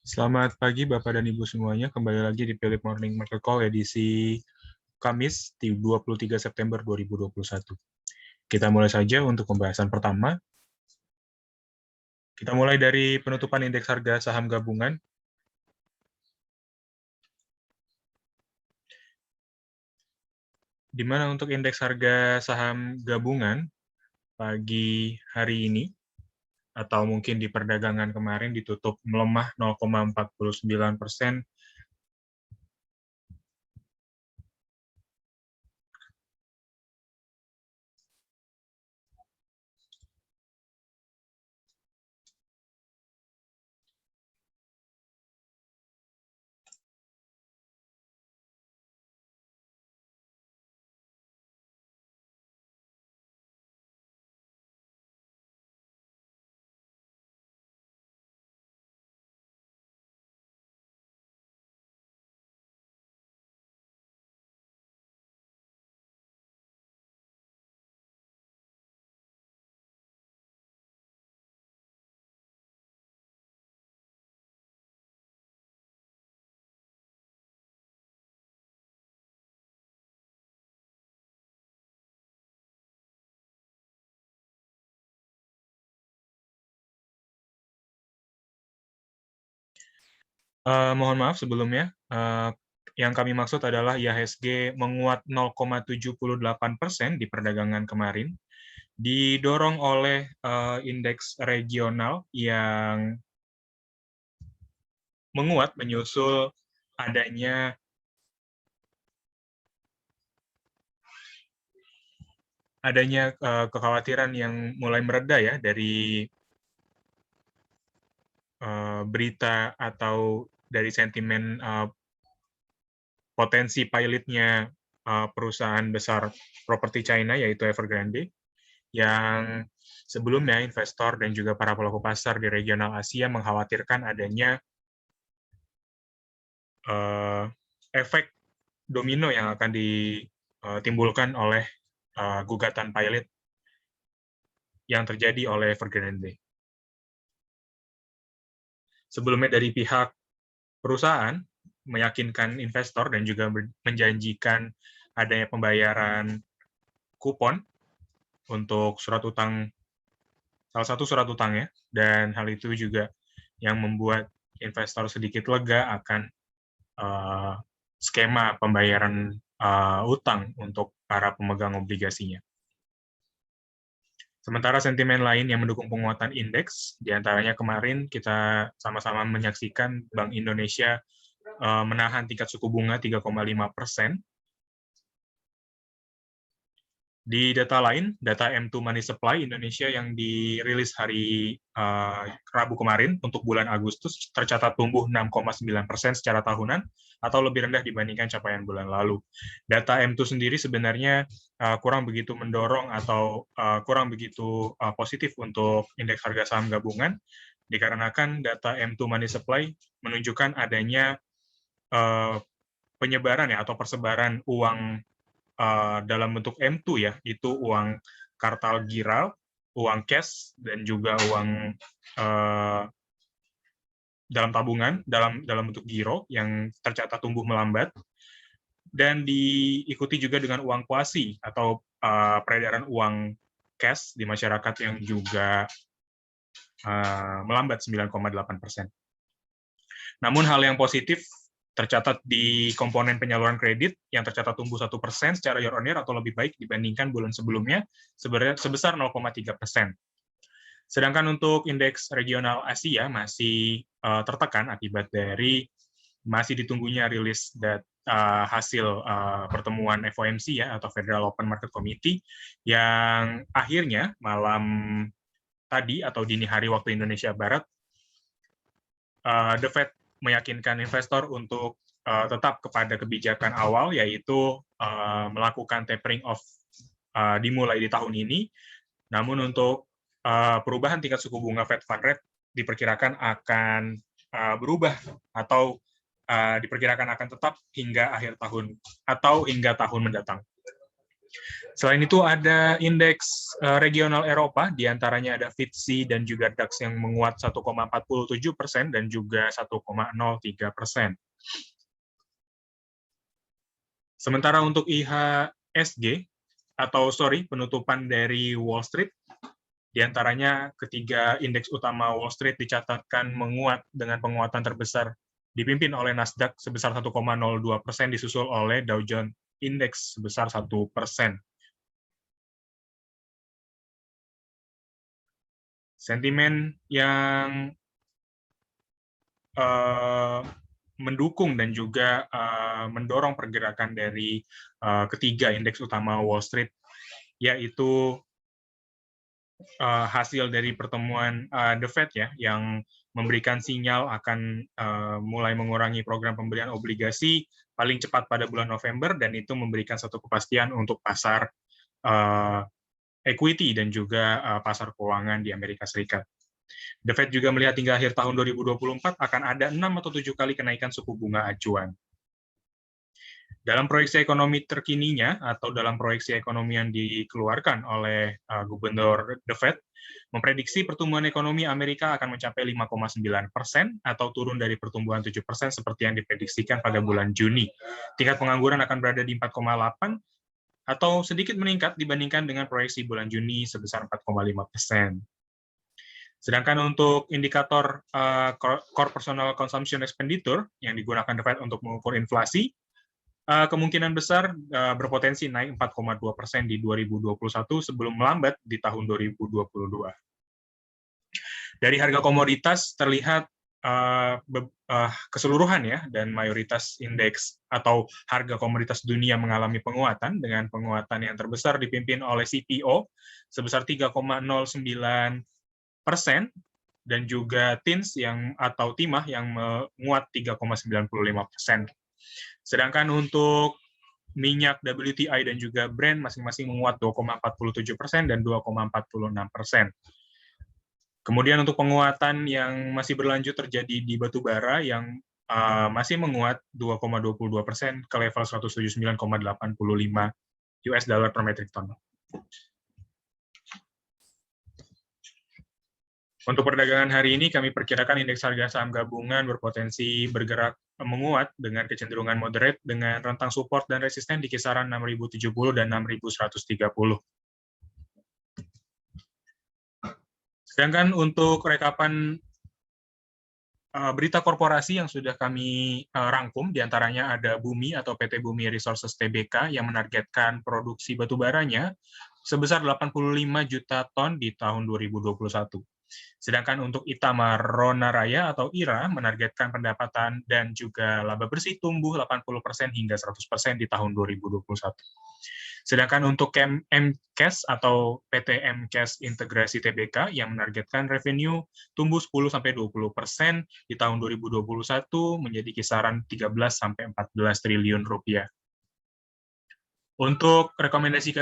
Selamat pagi Bapak dan Ibu semuanya, kembali lagi di Philip Morning Market Call edisi Kamis di 23 September 2021. Kita mulai saja untuk pembahasan pertama. Kita mulai dari penutupan indeks harga saham gabungan. Di mana untuk indeks harga saham gabungan pagi hari ini, atau mungkin di perdagangan kemarin ditutup melemah 0,49%. Mohon maaf sebelumnya, yang kami maksud adalah IHSG menguat 0,78% di perdagangan kemarin, didorong oleh indeks regional yang menguat menyusul adanya kekhawatiran yang mulai mereda ya dari berita atau dari sentimen potensi pilotnya perusahaan besar properti China yaitu Evergrande, yang sebelumnya investor dan juga para pelaku pasar di regional Asia mengkhawatirkan adanya efek domino yang akan ditimbulkan oleh gugatan pilot yang terjadi oleh Evergrande. Sebelumnya dari pihak perusahaan meyakinkan investor dan juga menjanjikan adanya pembayaran kupon untuk surat utang, salah satu surat utangnya, dan hal itu juga yang membuat investor sedikit lega akan skema pembayaran utang untuk para pemegang obligasinya. Sementara sentimen lain yang mendukung penguatan indeks, diantaranya kemarin kita sama-sama menyaksikan Bank Indonesia menahan tingkat suku bunga 3,5%. Di data lain, data M2 Money Supply Indonesia yang dirilis hari Rabu kemarin untuk bulan Agustus tercatat tumbuh 6,9% secara tahunan atau lebih rendah dibandingkan capaian bulan lalu. Data M2 sendiri sebenarnya kurang begitu mendorong atau kurang begitu positif untuk indeks harga saham gabungan, dikarenakan data M2 Money Supply menunjukkan adanya penyebaran ya atau persebaran uang dalam bentuk M2 ya, itu uang kartal giral, uang cash, dan juga uang dalam tabungan, dalam bentuk giro yang tercatat tumbuh melambat, dan diikuti juga dengan uang kuasi atau peredaran uang cash di masyarakat yang juga melambat 9,8%. Namun hal yang positif tercatat di komponen penyaluran kredit yang tercatat tumbuh 1% secara year on year atau lebih baik dibandingkan bulan sebelumnya sebesar 0,3%. Sedangkan untuk indeks regional Asia masih tertekan akibat dari masih ditunggunya rilis hasil pertemuan FOMC ya atau Federal Open Market Committee yang akhirnya malam tadi atau dini hari waktu Indonesia Barat The Fed meyakinkan investor untuk tetap kepada kebijakan awal, yaitu melakukan tapering off dimulai di tahun ini. Namun untuk perubahan tingkat suku bunga Fed Fund Rate diperkirakan akan berubah atau diperkirakan akan tetap hingga akhir tahun atau hingga tahun mendatang. Selain itu ada indeks regional Eropa, diantaranya ada FTSE dan juga DAX yang menguat 1,47% dan juga 1,03%. Sementara untuk IHSG, penutupan dari Wall Street, diantaranya ketiga indeks utama Wall Street dicatatkan menguat dengan penguatan terbesar dipimpin oleh Nasdaq sebesar 1,02%, disusul oleh Dow Jones Index sebesar 1%. Sentimen yang mendukung dan juga mendorong pergerakan dari ketiga indeks utama Wall Street, yaitu hasil dari pertemuan The Fed ya, yang memberikan sinyal akan mulai mengurangi program pembelian obligasi paling cepat pada bulan November, dan itu memberikan satu kepastian untuk pasar equity dan juga pasar keuangan di Amerika Serikat. The Fed juga melihat hingga akhir tahun 2024 akan ada 6 atau 7 kali kenaikan suku bunga acuan. Dalam proyeksi ekonomi terkininya, atau dalam proyeksi ekonomi yang dikeluarkan oleh Gubernur The Fed, memprediksi pertumbuhan ekonomi Amerika akan mencapai 5,9% atau turun dari pertumbuhan 7% seperti yang diprediksikan pada bulan Juni. Tingkat pengangguran akan berada di 4,8 atau sedikit meningkat dibandingkan dengan proyeksi bulan Juni sebesar 4,5%. Sedangkan untuk indikator Core Personal Consumption Expenditure yang digunakan The Fed untuk mengukur inflasi, kemungkinan besar berpotensi naik 4,2% di 2021 sebelum melambat di tahun 2022. Dari harga komoditas terlihat keseluruhan ya, dan mayoritas indeks atau harga komoditas dunia mengalami penguatan dengan penguatan yang terbesar dipimpin oleh CPO sebesar 3,09%, dan juga TINS atau timah yang menguat 3,95%. Sedangkan untuk minyak WTI dan juga Brent masing-masing menguat 2,47% dan 2,46%. Kemudian untuk penguatan yang masih berlanjut terjadi di batu bara yang masih menguat 2,22% ke level 179,85 US dollar per metric ton. Untuk perdagangan hari ini, kami perkirakan indeks harga saham gabungan berpotensi bergerak menguat dengan kecenderungan moderate dengan rentang support dan resisten di kisaran 6.070 dan 6.130. Sedangkan untuk rekapan berita korporasi yang sudah kami rangkum, diantaranya ada Bumi atau PT Bumi Resources Tbk yang menargetkan produksi batubaranya sebesar 85 juta ton di tahun 2021. Sedangkan untuk Itamar Ronaraya atau IRA menargetkan pendapatan dan juga laba bersih tumbuh 80% hingga 100% di tahun 2021. Sedangkan untuk MCAS atau PT MCAS Integrasi Tbk yang menargetkan revenue tumbuh 10-20% di tahun 2021 menjadi kisaran 13-14 triliun rupiah. Untuk rekomendasi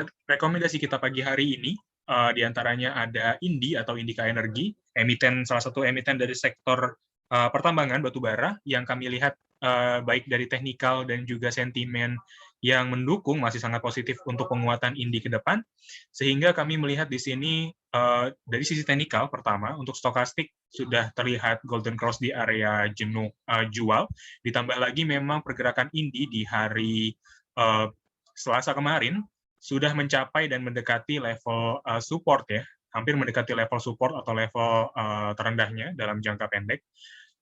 kita pagi hari ini, diantaranya ada INDI atau Indika Energi, salah satu emiten dari sektor pertambangan batubara yang kami lihat baik dari teknikal dan juga sentimen yang mendukung masih sangat positif untuk penguatan INDI ke depan, sehingga kami melihat di sini dari sisi teknikal pertama untuk stokastik sudah terlihat golden cross di area jenuh jual, ditambah lagi memang pergerakan INDI di hari Selasa kemarin sudah mencapai dan mendekati level support ya, hampir mendekati level support atau level terendahnya dalam jangka pendek.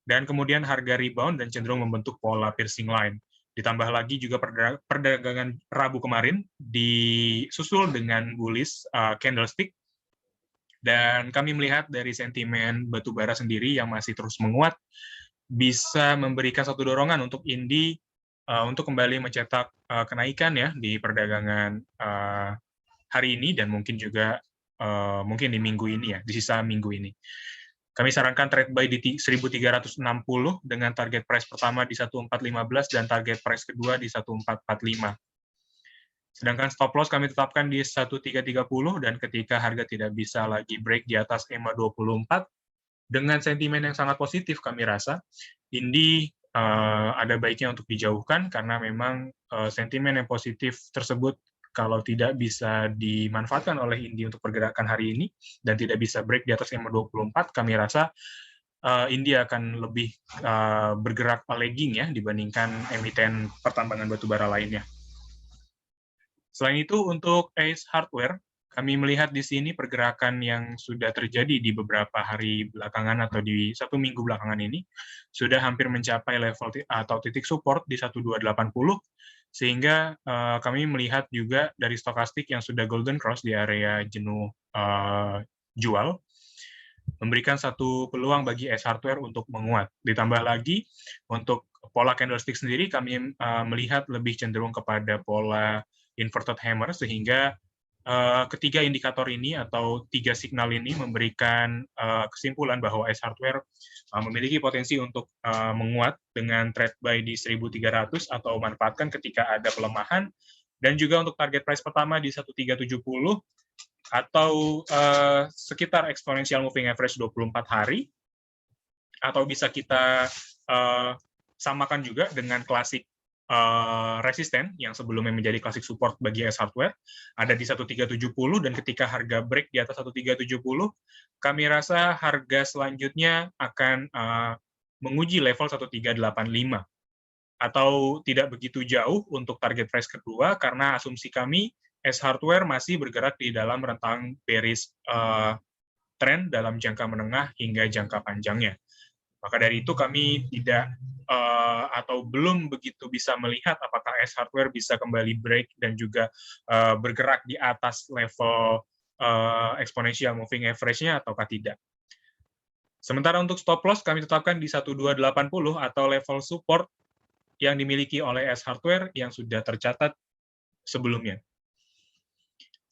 Dan kemudian harga rebound dan cenderung membentuk pola piercing line. Ditambah lagi juga perdagangan Rabu kemarin disusul dengan bullish candlestick. Dan kami melihat dari sentimen batubara sendiri yang masih terus menguat, bisa memberikan satu dorongan untuk INDI untuk kembali mencetak kenaikan ya di perdagangan hari ini dan mungkin juga mungkin di minggu ini ya, di sisa minggu ini. Kami sarankan trade buy di 1360 dengan target price pertama di 1415 dan target price kedua di 1445. Sedangkan stop loss kami tetapkan di 1330 dan ketika harga tidak bisa lagi break di atas EMA 24 dengan sentimen yang sangat positif kami rasa INDI ada baiknya untuk dijauhkan karena memang sentimen yang positif tersebut kalau tidak bisa dimanfaatkan oleh Indy untuk pergerakan hari ini dan tidak bisa break di atas EMA24, kami rasa India akan lebih bergerak lagging ya dibandingkan emiten pertambangan batubara lainnya. Selain itu, untuk ACE Hardware, kami melihat di sini pergerakan yang sudah terjadi di beberapa hari belakangan atau di 1 minggu belakangan ini sudah hampir mencapai level atau titik support di 1280, sehingga kami melihat juga dari stokastik yang sudah golden cross di area jenuh jual, memberikan satu peluang bagi ACE Hardware untuk menguat. Ditambah lagi, untuk pola candlestick sendiri, kami melihat lebih cenderung kepada pola inverted hammer, sehingga ketiga indikator ini atau 3 signal ini memberikan kesimpulan bahwa ACE Hardware memiliki potensi untuk menguat dengan trade buy di 1.300 atau manfaatkan ketika ada pelemahan, dan juga untuk target price pertama di 1370 atau sekitar exponential moving average 24 hari, atau bisa kita samakan juga dengan klasik resisten yang sebelumnya menjadi klasik support bagi ACE Hardware, ada di 1370, dan ketika harga break di atas 1370, kami rasa harga selanjutnya akan menguji level 1385, atau tidak begitu jauh untuk target price kedua, karena asumsi kami ACE Hardware masih bergerak di dalam rentang bearish trend dalam jangka menengah hingga jangka panjangnya. Maka dari itu kami tidak atau belum begitu bisa melihat apakah ACE Hardware bisa kembali break dan juga bergerak di atas level exponential moving average-nya ataukah tidak. Sementara untuk stop loss kami tetapkan di 1280 atau level support yang dimiliki oleh ACE Hardware yang sudah tercatat sebelumnya.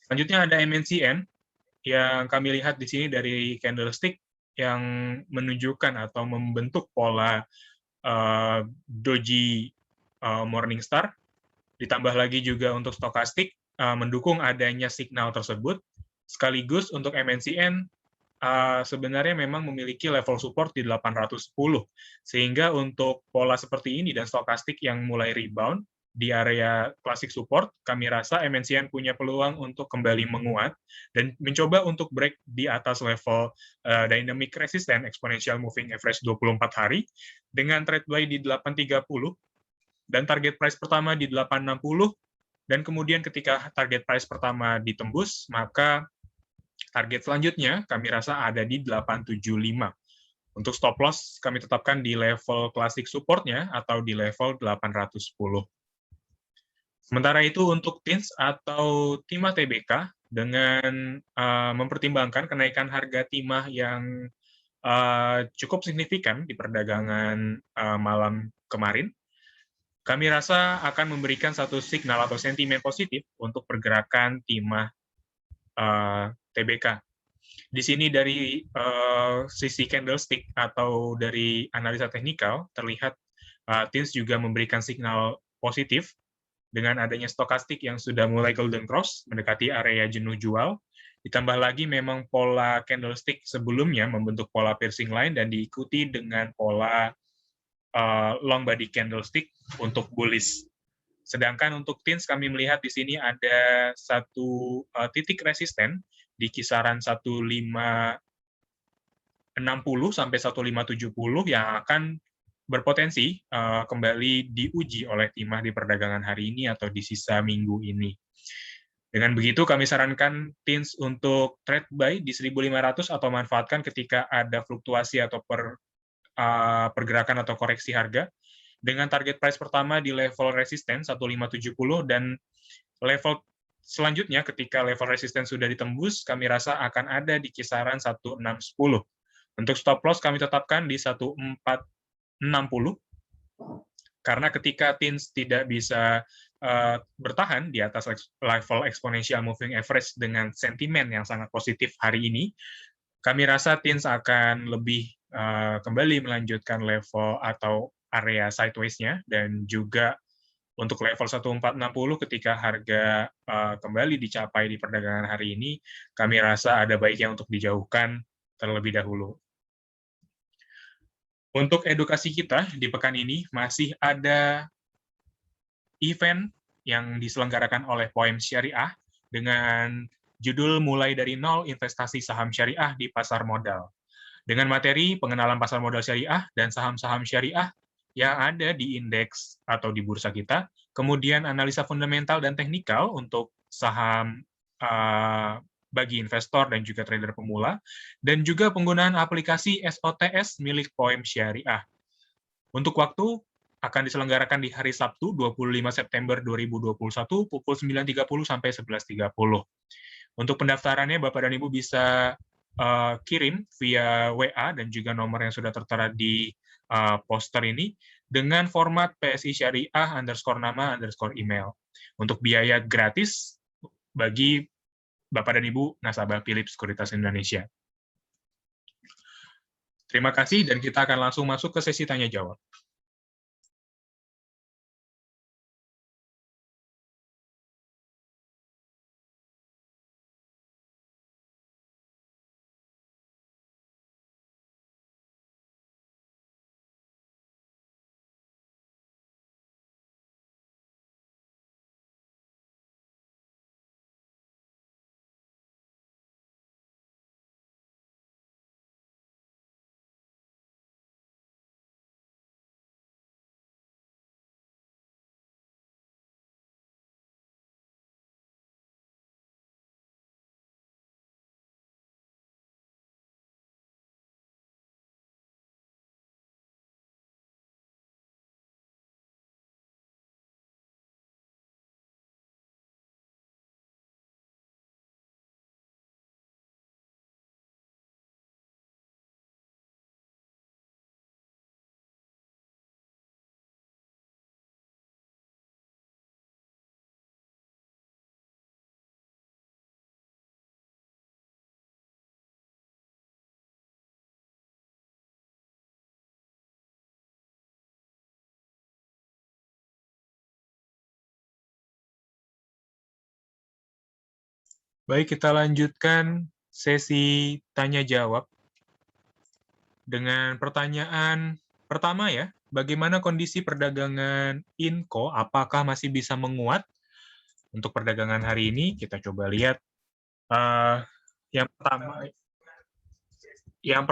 Selanjutnya ada MNCN yang kami lihat di sini dari candlestick yang menunjukkan atau membentuk pola doji Morningstar, ditambah lagi juga untuk stokastik mendukung adanya signal tersebut. Sekaligus untuk MNCN sebenarnya memang memiliki level support di 810, sehingga untuk pola seperti ini dan stokastik yang mulai rebound di area klasik support, kami rasa MNCN punya peluang untuk kembali menguat dan mencoba untuk break di atas level dynamic resistance exponential moving average 24 hari dengan trade buy di 830 dan target price pertama di 860, dan kemudian ketika target price pertama ditembus, maka target selanjutnya kami rasa ada di 875. Untuk stop loss kami tetapkan di level klasik support-nya atau di level 810. Sementara itu untuk TINS atau timah TBK, dengan mempertimbangkan kenaikan harga timah yang cukup signifikan di perdagangan malam kemarin, kami rasa akan memberikan satu signal atau sentimen positif untuk pergerakan timah TBK. Di sini dari sisi candlestick atau dari analisa teknikal, terlihat TINS juga memberikan signal positif dengan adanya stokastik yang sudah mulai golden cross, mendekati area jenuh jual, ditambah lagi memang pola candlestick sebelumnya membentuk pola piercing line dan diikuti dengan pola long body candlestick untuk bullish. Sedangkan untuk TINS kami melihat di sini ada satu titik resisten di kisaran 1560 sampai 1570 yang akan berpotensi kembali diuji oleh timah di perdagangan hari ini atau di sisa minggu ini. Dengan begitu, kami sarankan TINS untuk trade buy di 1.500 atau manfaatkan ketika ada fluktuasi atau pergerakan atau koreksi harga, dengan target price pertama di level resisten 1570 dan level selanjutnya ketika level resisten sudah ditembus, kami rasa akan ada di kisaran 1610. Untuk stop loss kami tetapkan di 1460, karena ketika TINS tidak bisa bertahan di atas level exponential moving average dengan sentimen yang sangat positif hari ini, kami rasa TINS akan lebih kembali melanjutkan level atau area sideways-nya, dan juga untuk level 1460 ketika harga kembali dicapai di perdagangan hari ini, kami rasa ada baiknya untuk dijauhkan terlebih dahulu. Untuk edukasi kita di pekan ini masih ada event yang diselenggarakan oleh Poem Syariah dengan judul Mulai dari Nol Investasi Saham Syariah di Pasar Modal. Dengan materi pengenalan pasar modal syariah dan saham-saham syariah yang ada di indeks atau di bursa kita, kemudian analisa fundamental dan teknikal untuk saham bagi investor dan juga trader pemula, dan juga penggunaan aplikasi SOTS milik Poem Syariah. Untuk waktu akan diselenggarakan di hari Sabtu 25 September 2021 pukul 9.30 sampai 11.30. Untuk pendaftarannya Bapak dan Ibu bisa kirim via WA dan juga nomor yang sudah tertera di poster ini dengan format PSI Syariah _nama_email. Untuk biaya gratis bagi Bapak dan Ibu nasabah Philips Sekuritas Indonesia. Terima kasih, dan kita akan langsung masuk ke sesi tanya-jawab. Baik, kita lanjutkan sesi tanya-jawab dengan pertanyaan pertama ya. Bagaimana kondisi perdagangan Inco? Apakah masih bisa menguat? Untuk perdagangan hari ini, kita coba lihat. Yang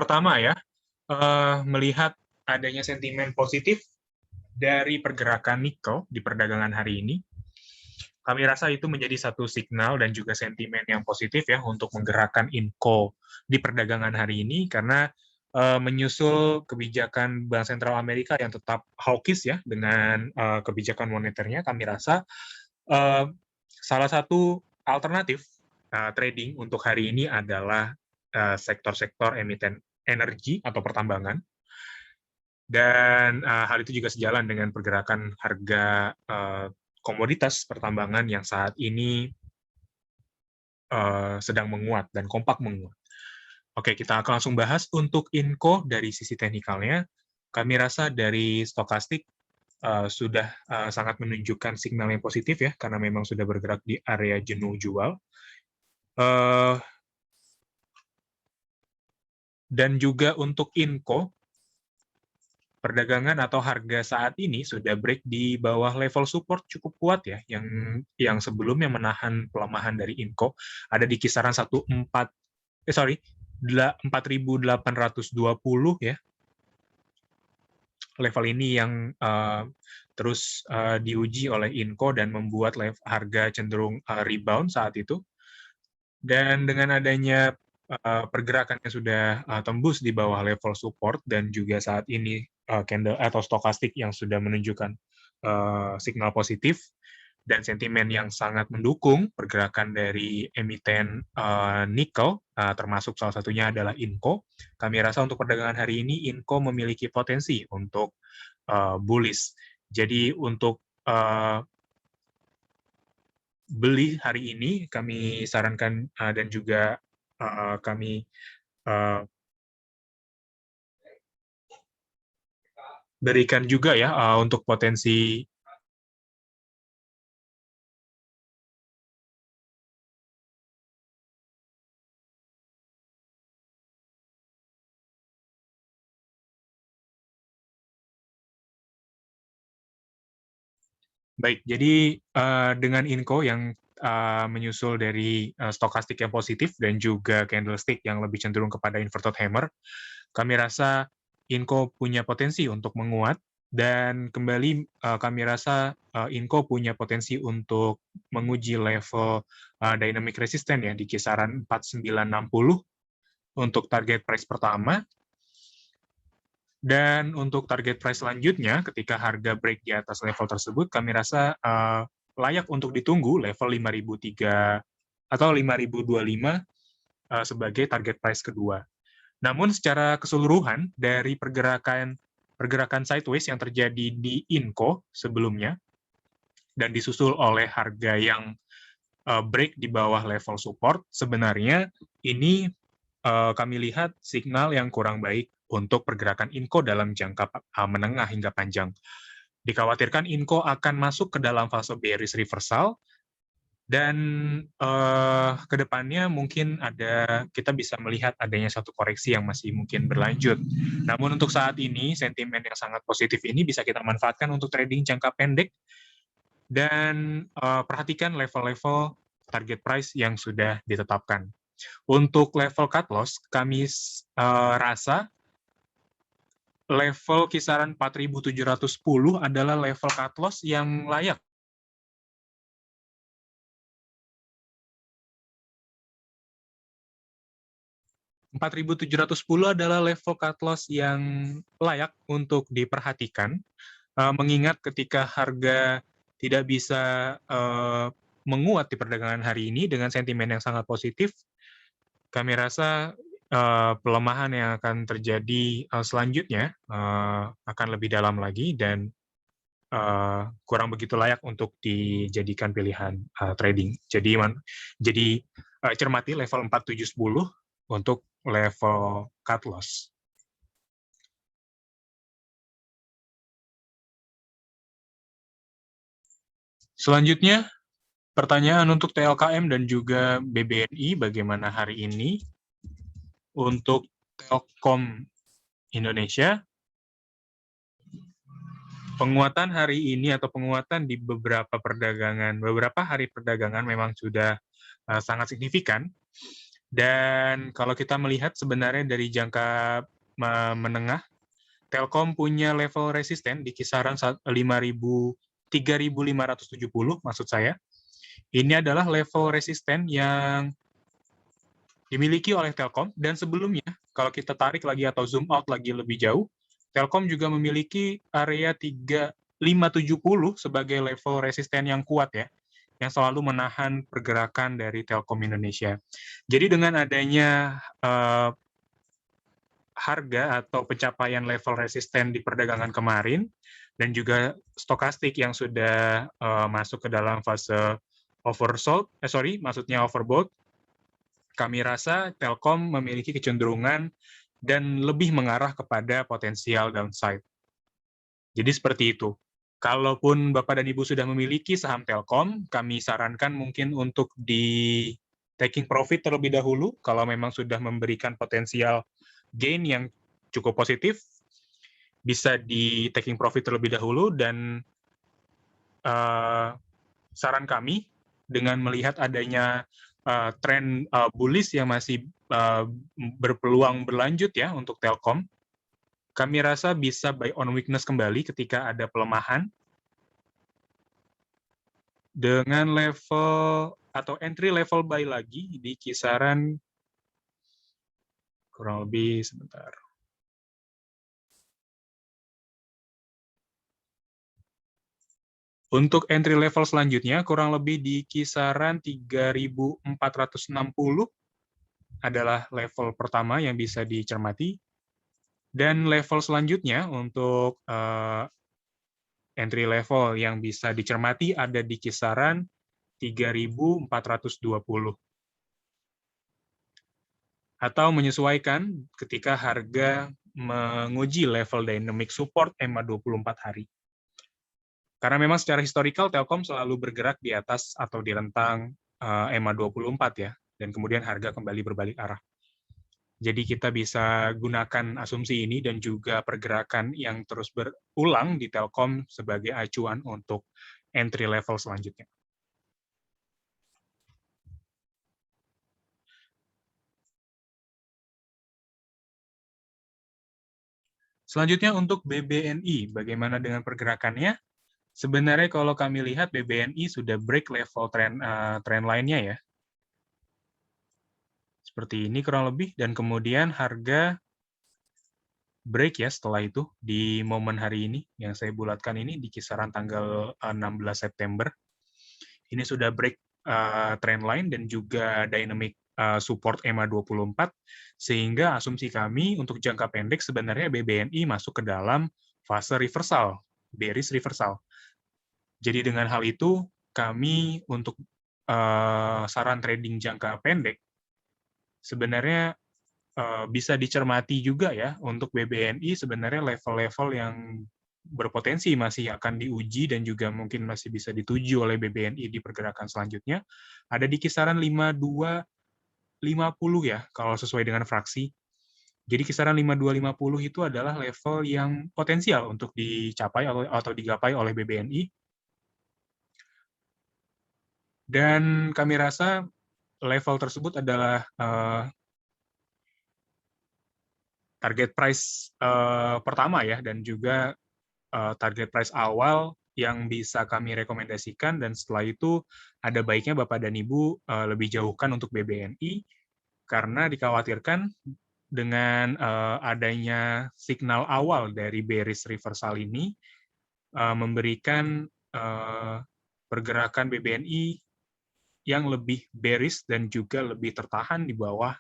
pertama ya, melihat adanya sentimen positif dari pergerakan nikel di perdagangan hari ini. Kami rasa itu menjadi satu signal dan juga sentimen yang positif ya untuk menggerakkan Inco di perdagangan hari ini, karena menyusul kebijakan Bank Sentral Amerika yang tetap hawkish ya dengan kebijakan moneternya. Kami rasa salah satu alternatif trading untuk hari ini adalah sektor-sektor emiten energi atau pertambangan, dan hal itu juga sejalan dengan pergerakan harga komoditas pertambangan yang saat ini sedang menguat dan kompak menguat. Oke, kita akan langsung bahas untuk Inco dari sisi teknikalnya. Kami rasa dari stokastik sudah sangat menunjukkan signal yang positif ya, karena memang sudah bergerak di area jenuh jual. Dan juga untuk Inco, perdagangan atau harga saat ini sudah break di bawah level support cukup kuat ya, yang sebelumnya menahan pelemahan dari Inco ada di kisaran 4.820 ya. Level ini yang terus diuji oleh Inco dan membuat harga cenderung rebound saat itu. Dan dengan adanya pergerakan yang sudah tembus di bawah level support dan juga saat ini candle atau stokastik yang sudah menunjukkan signal positif dan sentimen yang sangat mendukung pergerakan dari emiten nikel, termasuk salah satunya adalah Inco. Kami rasa untuk perdagangan hari ini Inco memiliki potensi untuk bullish. Jadi untuk beli hari ini kami sarankan dan juga kami berikan juga ya untuk potensi Baik, jadi dengan Inco yang menyusul dari stokastik yang positif dan juga candlestick yang lebih cenderung kepada inverted hammer, kami rasa Inco punya potensi untuk menguat, dan kembali kami rasa Inco punya potensi untuk menguji level dynamic resistance ya di kisaran 4960 untuk target price pertama. Dan untuk target price selanjutnya, ketika harga break di atas level tersebut, kami rasa layak untuk ditunggu level 5.003 atau 5.025 sebagai target price kedua. Namun secara keseluruhan dari pergerakan sideways yang terjadi di Inco sebelumnya dan disusul oleh harga yang break di bawah level support, sebenarnya ini kami lihat signal yang kurang baik untuk pergerakan Inco dalam jangka menengah hingga panjang. Dikhawatirkan Inco akan masuk ke dalam fase bearish reversal, dan ke depannya mungkin kita bisa melihat adanya satu koreksi yang masih mungkin berlanjut. Namun untuk saat ini, sentimen yang sangat positif ini bisa kita manfaatkan untuk trading jangka pendek, dan perhatikan level-level target price yang sudah ditetapkan. Untuk level cut loss, kami rasa level kisaran 4.710 adalah level cut loss yang layak. 4.710 adalah level cut loss yang layak untuk diperhatikan, mengingat ketika harga tidak bisa menguat di perdagangan hari ini dengan sentimen yang sangat positif, kami rasa pelemahan yang akan terjadi selanjutnya akan lebih dalam lagi dan kurang begitu layak untuk dijadikan pilihan trading. Jadi cermati level 4710 untuk level cut loss. Selanjutnya, pertanyaan untuk TLKM dan juga BBNI bagaimana hari ini. Untuk Telkom Indonesia, penguatan hari ini atau penguatan di beberapa hari perdagangan memang sudah sangat signifikan. Dan kalau kita melihat sebenarnya dari jangka menengah, Telkom punya level resisten di kisaran 3.570 maksud saya. Ini adalah level resisten yang dimiliki oleh Telkom, dan sebelumnya kalau kita tarik lagi atau zoom out lagi lebih jauh, Telkom juga memiliki area 3.570 sebagai level resisten yang kuat ya, yang selalu menahan pergerakan dari Telkom Indonesia. Jadi dengan adanya harga atau pencapaian level resisten di perdagangan kemarin, dan juga stokastik yang sudah masuk ke dalam fase overbought, kami rasa Telkom memiliki kecenderungan dan lebih mengarah kepada potensial downside. Jadi seperti itu. Kalaupun Bapak dan Ibu sudah memiliki saham Telkom, kami sarankan mungkin untuk di taking profit terlebih dahulu, kalau memang sudah memberikan potensial gain yang cukup positif, bisa di taking profit terlebih dahulu, dan saran kami dengan melihat adanya tren bullish yang masih berpeluang berlanjut ya untuk Telkom, kami rasa bisa buy on weakness kembali ketika ada pelemahan dengan level atau entry level buy lagi di kisaran kurang lebih sebentar. Untuk entry level selanjutnya kurang lebih di kisaran 3.460 adalah level pertama yang bisa dicermati. Dan level selanjutnya untuk entry level yang bisa dicermati ada di kisaran 3.420. Atau menyesuaikan ketika harga menguji level dynamic support EMA 24 hari. Karena memang secara historikal Telkom selalu bergerak di atas atau di rentang EMA 24 ya, dan kemudian harga kembali berbalik arah. Jadi kita bisa gunakan asumsi ini dan juga pergerakan yang terus berulang di Telkom sebagai acuan untuk entry level selanjutnya. Selanjutnya untuk BBNI, bagaimana dengan pergerakannya? Sebenarnya kalau kami lihat BBNI sudah break level trend line-nya ya. Seperti ini kurang lebih, dan kemudian harga break ya setelah itu di momen hari ini yang saya bulatkan ini di kisaran tanggal 16 September. Ini sudah break trend line dan juga dynamic support EMA 24, sehingga asumsi kami untuk jangka pendek sebenarnya BBNI masuk ke dalam fase reversal, bearish reversal. Jadi dengan hal itu, kami untuk saran trading jangka pendek, sebenarnya bisa dicermati juga ya, untuk BBNI sebenarnya level-level yang berpotensi masih akan diuji dan juga mungkin masih bisa dituju oleh BBNI di pergerakan selanjutnya, ada di kisaran 5250 ya, kalau sesuai dengan fraksi. Jadi kisaran 5250 itu adalah level yang potensial untuk dicapai atau digapai oleh BBNI. Dan kami rasa level tersebut adalah target price pertama ya, dan juga target price awal yang bisa kami rekomendasikan, dan setelah itu ada baiknya Bapak dan Ibu lebih jauhkan untuk BBNI, karena dikhawatirkan dengan adanya signal awal dari bearish reversal ini memberikan pergerakan BBNI yang lebih bearish dan juga lebih tertahan di bawah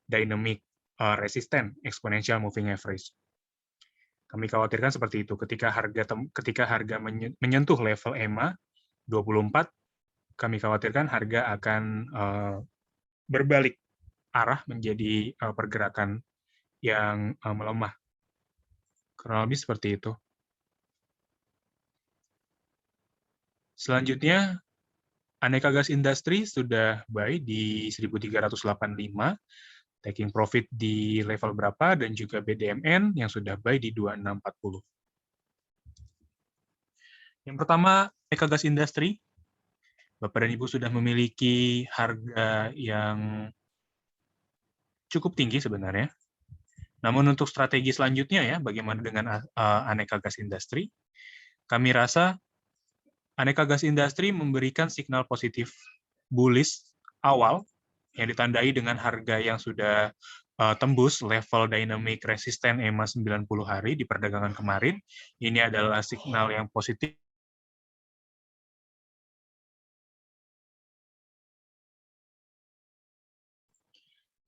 dynamic resisten exponential moving average. Kami khawatirkan seperti itu. Ketika harga menyentuh level EMA 24, kami khawatirkan harga akan berbalik arah menjadi pergerakan yang melemah. Kurang lebih seperti itu. Selanjutnya, Aneka Gas Industri sudah buy di 1385, taking profit di level berapa, dan juga BDMN yang sudah buy di 2640. Yang pertama, Aneka Gas Industri. Bapak dan Ibu sudah memiliki harga yang cukup tinggi sebenarnya. Namun untuk strategi selanjutnya ya, bagaimana dengan Aneka Gas Industri? Kami rasa Aneka Gas Industri memberikan signal positif bullish awal yang ditandai dengan harga yang sudah tembus level dynamic resisten EMA 90 hari di perdagangan kemarin. Ini adalah signal yang positif.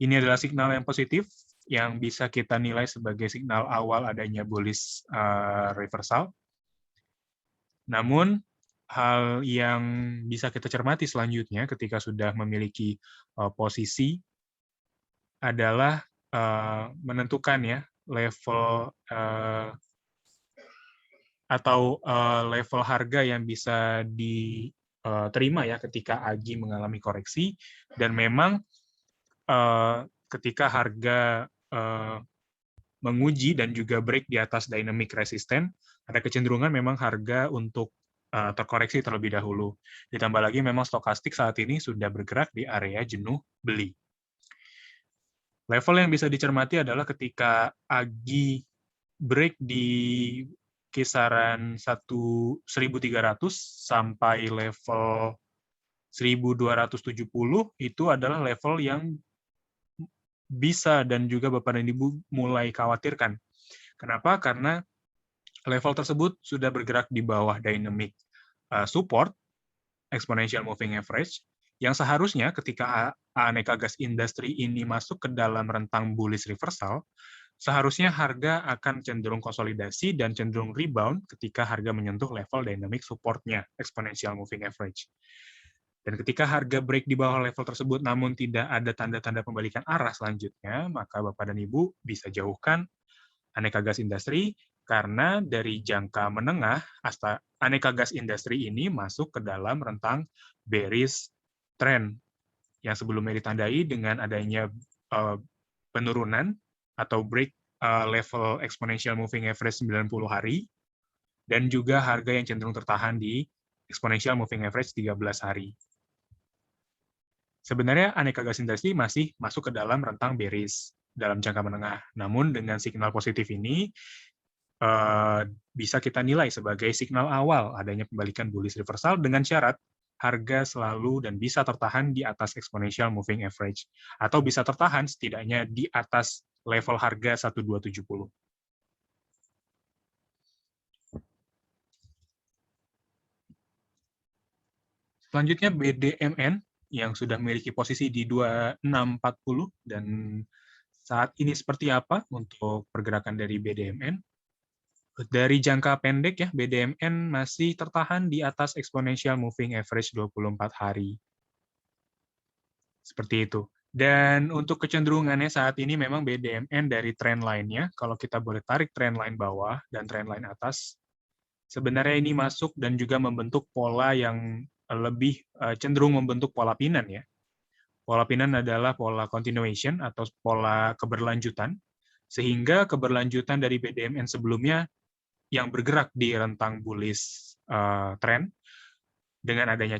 Ini adalah signal yang positif yang bisa kita nilai sebagai signal awal adanya bullish reversal. Namun, hal yang bisa kita cermati selanjutnya ketika sudah memiliki posisi adalah menentukan ya level atau level harga yang bisa diterima ya ketika AGI mengalami koreksi, dan memang ketika harga menguji dan juga break di atas dynamic resisten, ada kecenderungan memang harga untuk terkoreksi terlebih dahulu. Ditambah lagi memang stokastik saat ini sudah bergerak di area jenuh beli. Level yang bisa dicermati adalah ketika AGI break di kisaran 1.300 sampai level 1.270, itu adalah level yang bisa dan juga Bapak dan Ibu mulai khawatirkan. Kenapa? Karena level tersebut sudah bergerak di bawah dynamic support, exponential moving average, yang seharusnya ketika Aneka Gas Industri ini masuk ke dalam rentang bullish reversal, seharusnya harga akan cenderung konsolidasi dan cenderung rebound ketika harga menyentuh level dynamic support-nya, exponential moving average. Dan ketika harga break di bawah level tersebut namun tidak ada tanda-tanda pembalikan arah selanjutnya, maka Bapak dan Ibu bisa jauhkan Aneka Gas Industri, karena dari jangka menengah, Aneka Gas Industri ini masuk ke dalam rentang bearish trend yang sebelumnya ditandai dengan adanya penurunan atau break level exponential moving average 90 hari, dan juga harga yang cenderung tertahan di exponential moving average 13 hari. Sebenarnya aneka gas industri masih masuk ke dalam rentang bearish dalam jangka menengah. Namun dengan signal positif ini bisa kita nilai sebagai signal awal adanya pembalikan bullish reversal dengan syarat harga selalu dan bisa tertahan di atas exponential moving average atau bisa tertahan setidaknya di atas level harga 1270. Selanjutnya BDMN yang sudah memiliki posisi di 2640 dan saat ini seperti apa untuk pergerakan dari BDMN? Dari jangka pendek ya, BDMN masih tertahan di atas exponential moving average 24 hari. Seperti itu. Dan untuk kecenderungannya saat ini memang BDMN dari trend line-nya, kalau kita boleh tarik trend line bawah dan trend line atas, sebenarnya ini masuk dan juga membentuk pola yang lebih cenderung membentuk pola pinan ya. Pola pinan adalah pola continuation atau pola keberlanjutan, sehingga keberlanjutan dari BDMN sebelumnya yang bergerak di rentang bullish trend dengan adanya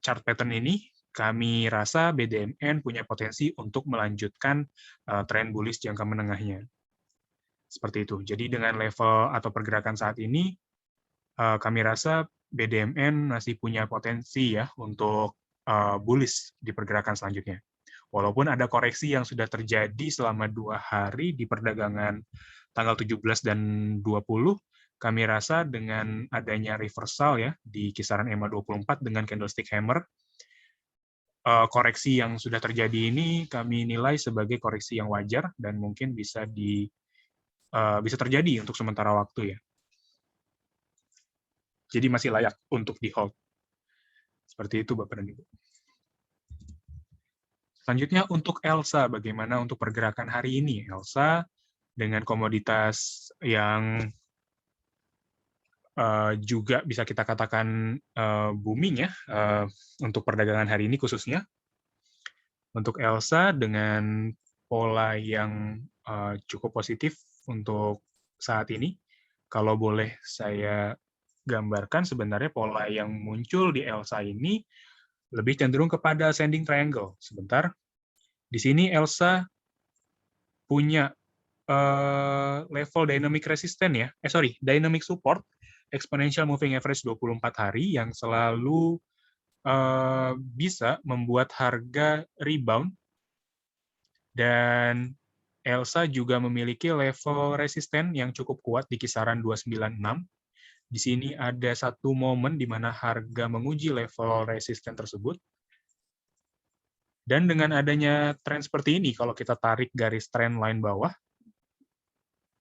chart pattern ini, kami rasa BDMN punya potensi untuk melanjutkan tren bullish jangka menengahnya. Seperti itu. Jadi dengan level atau pergerakan saat ini, kami rasa BDMN masih punya potensi ya untuk bullish di pergerakan selanjutnya. Walaupun ada koreksi yang sudah terjadi selama 2 hari di perdagangan tanggal 17 dan 20, kami rasa dengan adanya reversal ya di kisaran EMA 24 dengan candlestick hammer, koreksi yang sudah terjadi ini kami nilai sebagai koreksi yang wajar dan mungkin bisa terjadi untuk sementara waktu ya. Jadi masih layak untuk di-hold. Seperti itu, Bapak dan Ibu. Selanjutnya untuk ELSA, bagaimana untuk pergerakan hari ini? ELSA dengan komoditas yang juga bisa kita katakan booming ya, untuk perdagangan hari ini khususnya. Untuk ELSA dengan pola yang cukup positif untuk saat ini. Kalau boleh saya gambarkan, sebenarnya pola yang muncul di ELSA ini lebih cenderung kepada ascending triangle. Sebentar. Di sini ELSA punya level dynamic resistance ya. Dynamic support exponential moving average 24 hari yang selalu bisa membuat harga rebound, dan ELSA juga memiliki level resisten yang cukup kuat di kisaran 296. Di sini ada satu momen di mana harga menguji level resisten tersebut. Dan dengan adanya tren seperti ini, kalau kita tarik garis trend line bawah,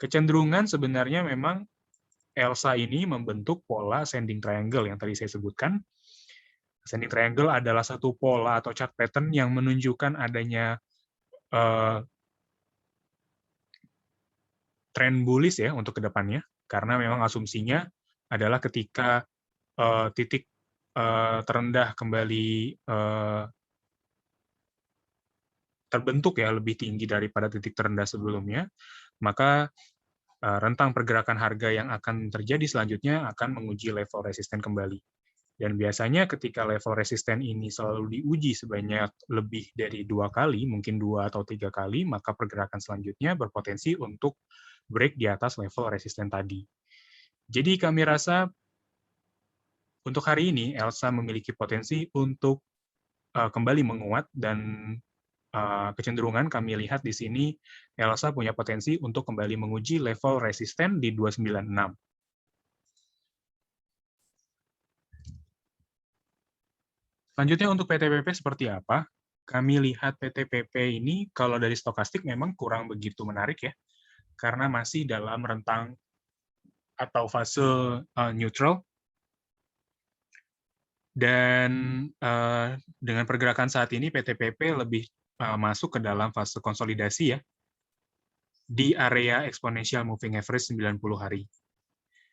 kecenderungan sebenarnya memang ELSA ini membentuk pola ascending triangle yang tadi saya sebutkan. Ascending triangle adalah satu pola atau chart pattern yang menunjukkan adanya tren bullish ya untuk kedepannya, karena memang asumsinya adalah ketika titik terendah kembali terbentuk ya lebih tinggi daripada titik terendah sebelumnya, maka rentang pergerakan harga yang akan terjadi selanjutnya akan menguji level resisten kembali. Dan biasanya ketika level resisten ini selalu diuji sebanyak lebih dari 2 kali, mungkin 2 atau 3 kali, maka pergerakan selanjutnya berpotensi untuk break di atas level resisten tadi. Jadi kami rasa untuk hari ini ELSA memiliki potensi untuk kembali menguat, dan kecenderungan kami lihat di sini ELSA punya potensi untuk kembali menguji level resisten di 296. Selanjutnya untuk PTPP seperti apa? Kami lihat PTPP ini kalau dari stokastik memang kurang begitu menarik ya, karena masih dalam rentang atau fase neutral. Dan dengan pergerakan saat ini PTPP lebih masuk ke dalam fase konsolidasi ya, di area exponential moving average 90 hari.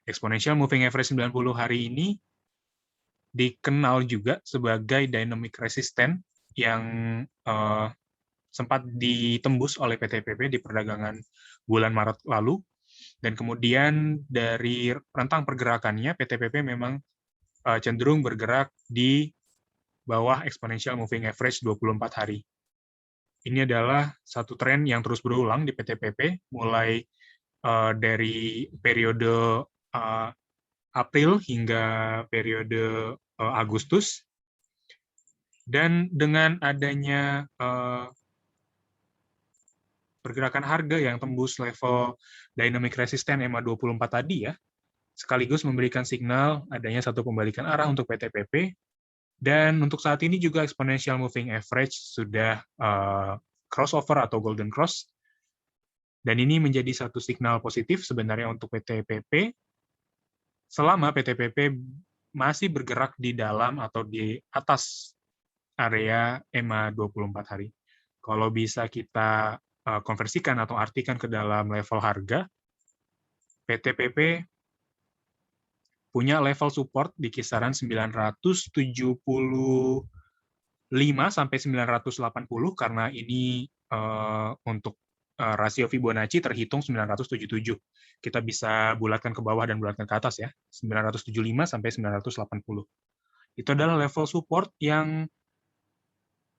Exponential moving average 90 hari ini dikenal juga sebagai dynamic resistance yang sempat ditembus oleh PTPP di perdagangan bulan Maret lalu, Dan kemudian dari rentang pergerakannya, PTPP memang cenderung bergerak di bawah exponential moving average 24 hari. Ini adalah satu tren yang terus berulang di PTPP, mulai dari periode April hingga periode Agustus. Dan dengan adanya pergerakan harga yang tembus level dynamic resistance EMA 24 tadi ya, sekaligus memberikan signal adanya satu pembalikan arah untuk PTPP, dan untuk saat ini juga exponential moving average sudah crossover atau golden cross, dan ini menjadi satu signal positif sebenarnya untuk PTPP selama PTPP masih bergerak di dalam atau di atas area EMA 24 hari. Kalau bisa kita konversikan atau artikan ke dalam level harga, PTPP punya level support di kisaran 975 sampai 980 karena ini untuk rasio Fibonacci terhitung 977. Kita bisa bulatkan ke bawah dan bulatkan ke atas ya. 975 sampai 980. Itu adalah level support yang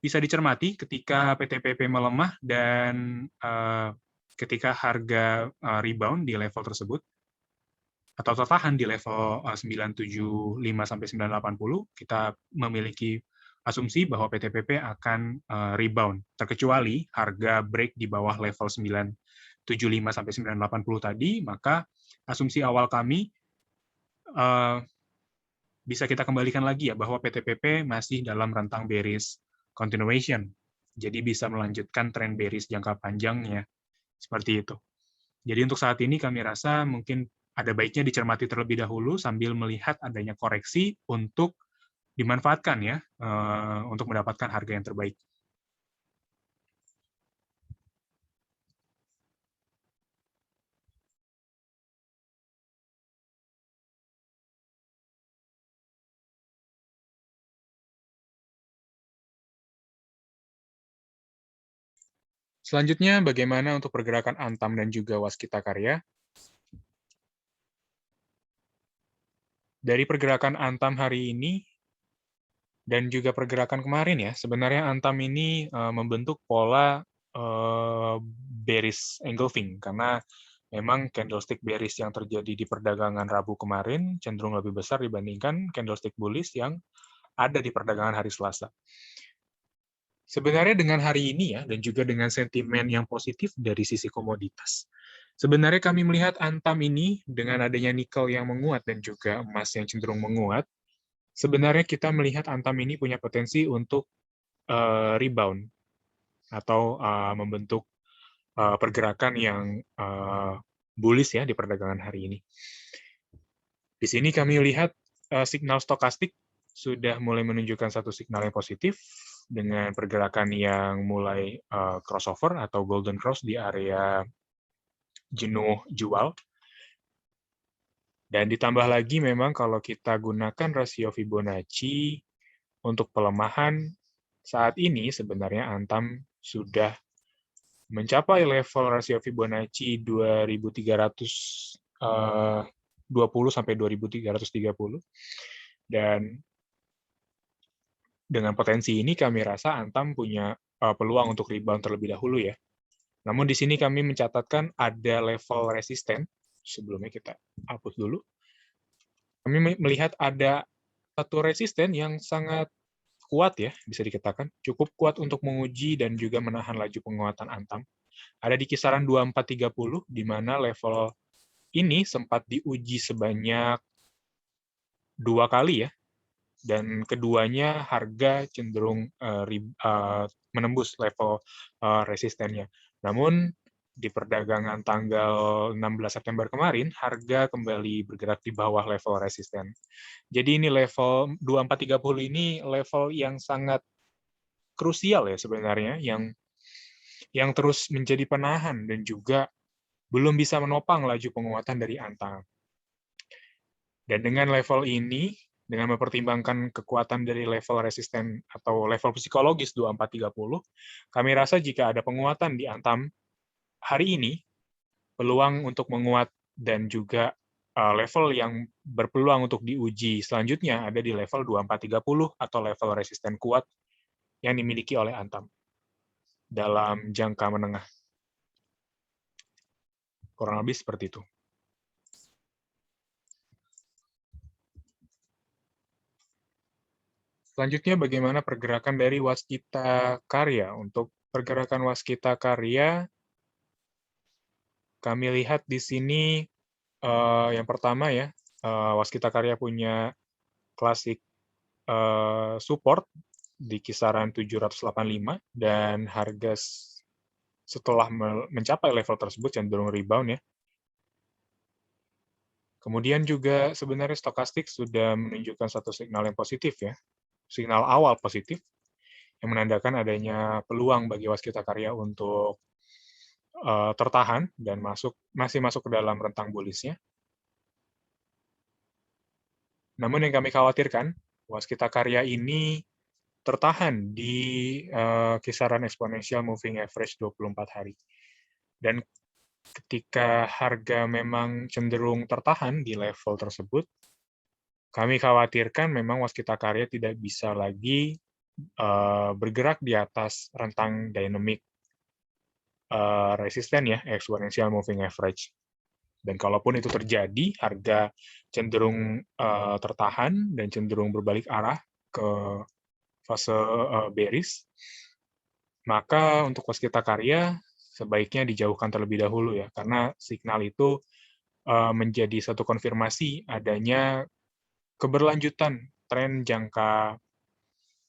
bisa dicermati ketika PTPP melemah dan ketika harga rebound di level tersebut atau tertahan di level 975 sampai 980, kita memiliki asumsi bahwa PTPP akan rebound. Terkecuali harga break di bawah level 975 sampai 980 tadi, maka asumsi awal kami bisa kita kembalikan lagi ya bahwa PTPP masih dalam rentang bearish continuation. Jadi bisa melanjutkan tren bearish jangka panjangnya. Seperti itu. Jadi untuk saat ini kami rasa mungkin ada baiknya dicermati terlebih dahulu sambil melihat adanya koreksi untuk dimanfaatkan ya untuk mendapatkan harga yang terbaik. Selanjutnya, bagaimana untuk pergerakan Antam dan juga Waskita Karya? Dari pergerakan Antam hari ini, dan juga pergerakan kemarin ya, sebenarnya Antam ini membentuk pola bearish engulfing, karena memang candlestick bearish yang terjadi di perdagangan Rabu kemarin cenderung lebih besar dibandingkan candlestick bullish yang ada di perdagangan hari Selasa. Sebenarnya dengan hari ini ya, dan juga dengan sentimen yang positif dari sisi komoditas, sebenarnya kami melihat Antam ini dengan adanya nikel yang menguat dan juga emas yang cenderung menguat, sebenarnya kita melihat Antam ini punya potensi untuk rebound atau membentuk pergerakan yang bullish ya di perdagangan hari ini. Di sini kami lihat signal stokastik sudah mulai menunjukkan satu signal yang positif dengan pergerakan yang mulai crossover atau golden cross di area jenuh jual. Dan ditambah lagi memang kalau kita gunakan rasio Fibonacci untuk pelemahan, saat ini sebenarnya Antam sudah mencapai level rasio Fibonacci 2320 sampai 2330. Dan dengan potensi ini kami rasa Antam punya peluang untuk rebound terlebih dahulu ya. Namun di sini kami mencatatkan ada level resisten. Sebelumnya kita hapus dulu. Kami melihat ada satu resisten yang sangat kuat ya, bisa dikatakan. Cukup kuat untuk menguji dan juga menahan laju penguatan Antam. Ada di kisaran 2430, di mana level ini sempat diuji sebanyak 2 kali ya, dan keduanya harga cenderung menembus level resistennya. Namun di perdagangan tanggal 16 September kemarin, harga kembali bergerak di bawah level resisten. Jadi ini level 2430 ini level yang sangat krusial ya sebenarnya, yang terus menjadi penahan dan juga belum bisa menopang laju penguatan dari Antam. Dan dengan level ini, dengan mempertimbangkan kekuatan dari level resisten atau level psikologis 2430, kami rasa jika ada penguatan di Antam hari ini, peluang untuk menguat dan juga level yang berpeluang untuk diuji selanjutnya ada di level 2430 atau level resisten kuat yang dimiliki oleh Antam dalam jangka menengah. Kurang lebih seperti itu. Selanjutnya, bagaimana pergerakan dari Waskita Karya? Untuk pergerakan Waskita Karya, kami lihat di sini yang pertama ya, Waskita Karya punya klasik support di kisaran 785 dan harga setelah mencapai level tersebut cenderung rebound ya. Kemudian juga sebenarnya stokastik sudah menunjukkan satu signal yang positif ya, signal awal positif yang menandakan adanya peluang bagi Waskita Karya untuk tertahan dan masih masuk ke dalam rentang bullish-nya. Namun yang kami khawatirkan, Waskita Karya ini tertahan di kisaran exponential moving average 24 hari. Dan ketika harga memang cenderung tertahan di level tersebut, kami khawatirkan memang Waskita Karya tidak bisa lagi bergerak di atas rentang dynamic resisten ya, exponential moving average. Dan kalaupun itu terjadi, harga cenderung tertahan dan cenderung berbalik arah ke fase bearish, maka untuk Waskita Karya sebaiknya dijauhkan terlebih dahulu ya, karena signal itu menjadi satu konfirmasi adanya keberlanjutan tren jangka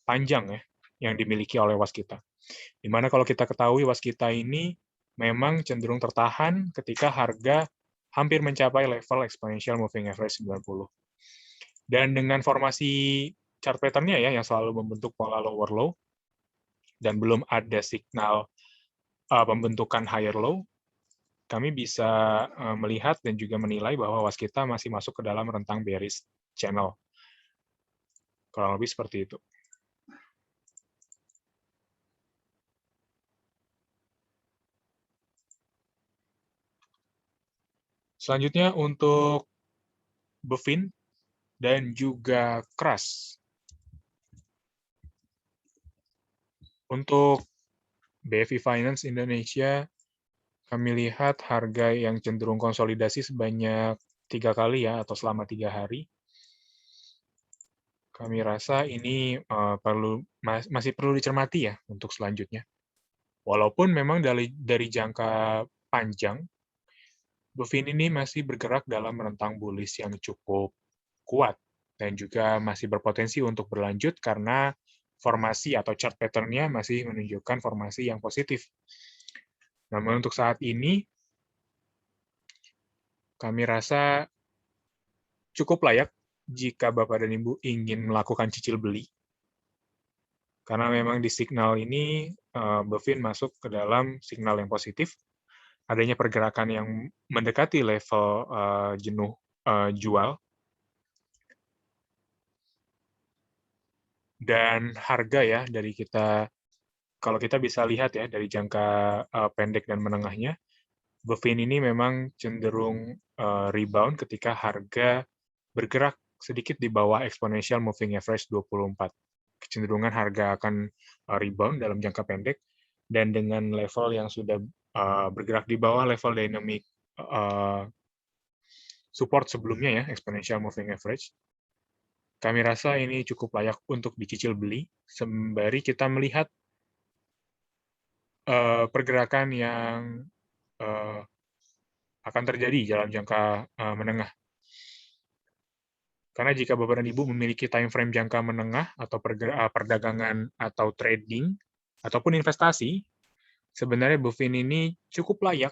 panjang ya yang dimiliki oleh Waskita. Dimana kalau kita ketahui Waskita ini memang cenderung tertahan ketika harga hampir mencapai level exponential moving average 90. Dan dengan formasi chart pattern-nya ya yang selalu membentuk pola lower low dan belum ada signal pembentukan higher low, kami bisa melihat dan juga menilai bahwa Waskita masih masuk ke dalam rentang bearish channel. Kurang lebih seperti itu. Selanjutnya untuk Bufin dan juga Crush. Untuk BFI Finance Indonesia, kami lihat harga yang cenderung konsolidasi sebanyak 3 kali ya, atau selama 3 hari. Kami rasa ini masih perlu dicermati ya untuk selanjutnya. Walaupun memang dari jangka panjang, Bufin ini masih bergerak dalam rentang bullish yang cukup kuat dan juga masih berpotensi untuk berlanjut karena formasi atau chart pattern-nya masih menunjukkan formasi yang positif. Namun untuk saat ini, kami rasa cukup layak jika Bapak dan Ibu ingin melakukan cicil beli. Karena memang di signal ini, Bufin masuk ke dalam signal yang positif, adanya pergerakan yang mendekati level jenuh jual, dan harga ya dari kita, kalau kita bisa lihat ya dari jangka pendek dan menengahnya, Bufin ini memang cenderung rebound ketika harga bergerak sedikit di bawah exponential moving average 24. Kecenderungan harga akan rebound dalam jangka pendek, dan dengan level yang sudah bergerak di bawah level dynamic support sebelumnya ya, exponential moving average, kami rasa ini cukup layak untuk dicicil beli, sembari kita melihat pergerakan yang akan terjadi dalam jangka menengah. Karena jika Bapak dan Ibu memiliki time frame jangka menengah atau perdagangan atau trading ataupun investasi, sebenarnya Bufin ini cukup layak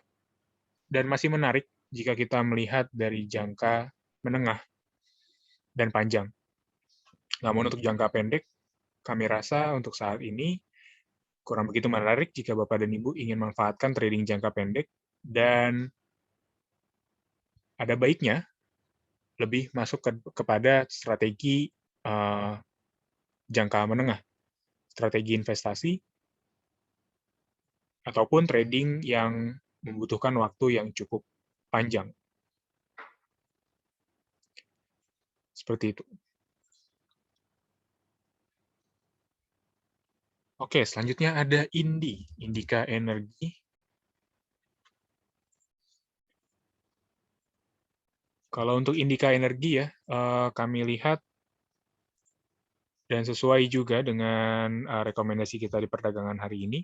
dan masih menarik jika kita melihat dari jangka menengah dan panjang. Namun untuk jangka pendek, kami rasa untuk saat ini kurang begitu menarik jika Bapak dan Ibu ingin memanfaatkan trading jangka pendek, dan ada baiknya lebih masuk kepada strategi jangka menengah, strategi investasi, ataupun trading yang membutuhkan waktu yang cukup panjang. Seperti itu. Oke, selanjutnya ada Indika Energi. Kalau untuk Indika Energi ya, kami lihat dan sesuai juga dengan rekomendasi kita di perdagangan hari ini,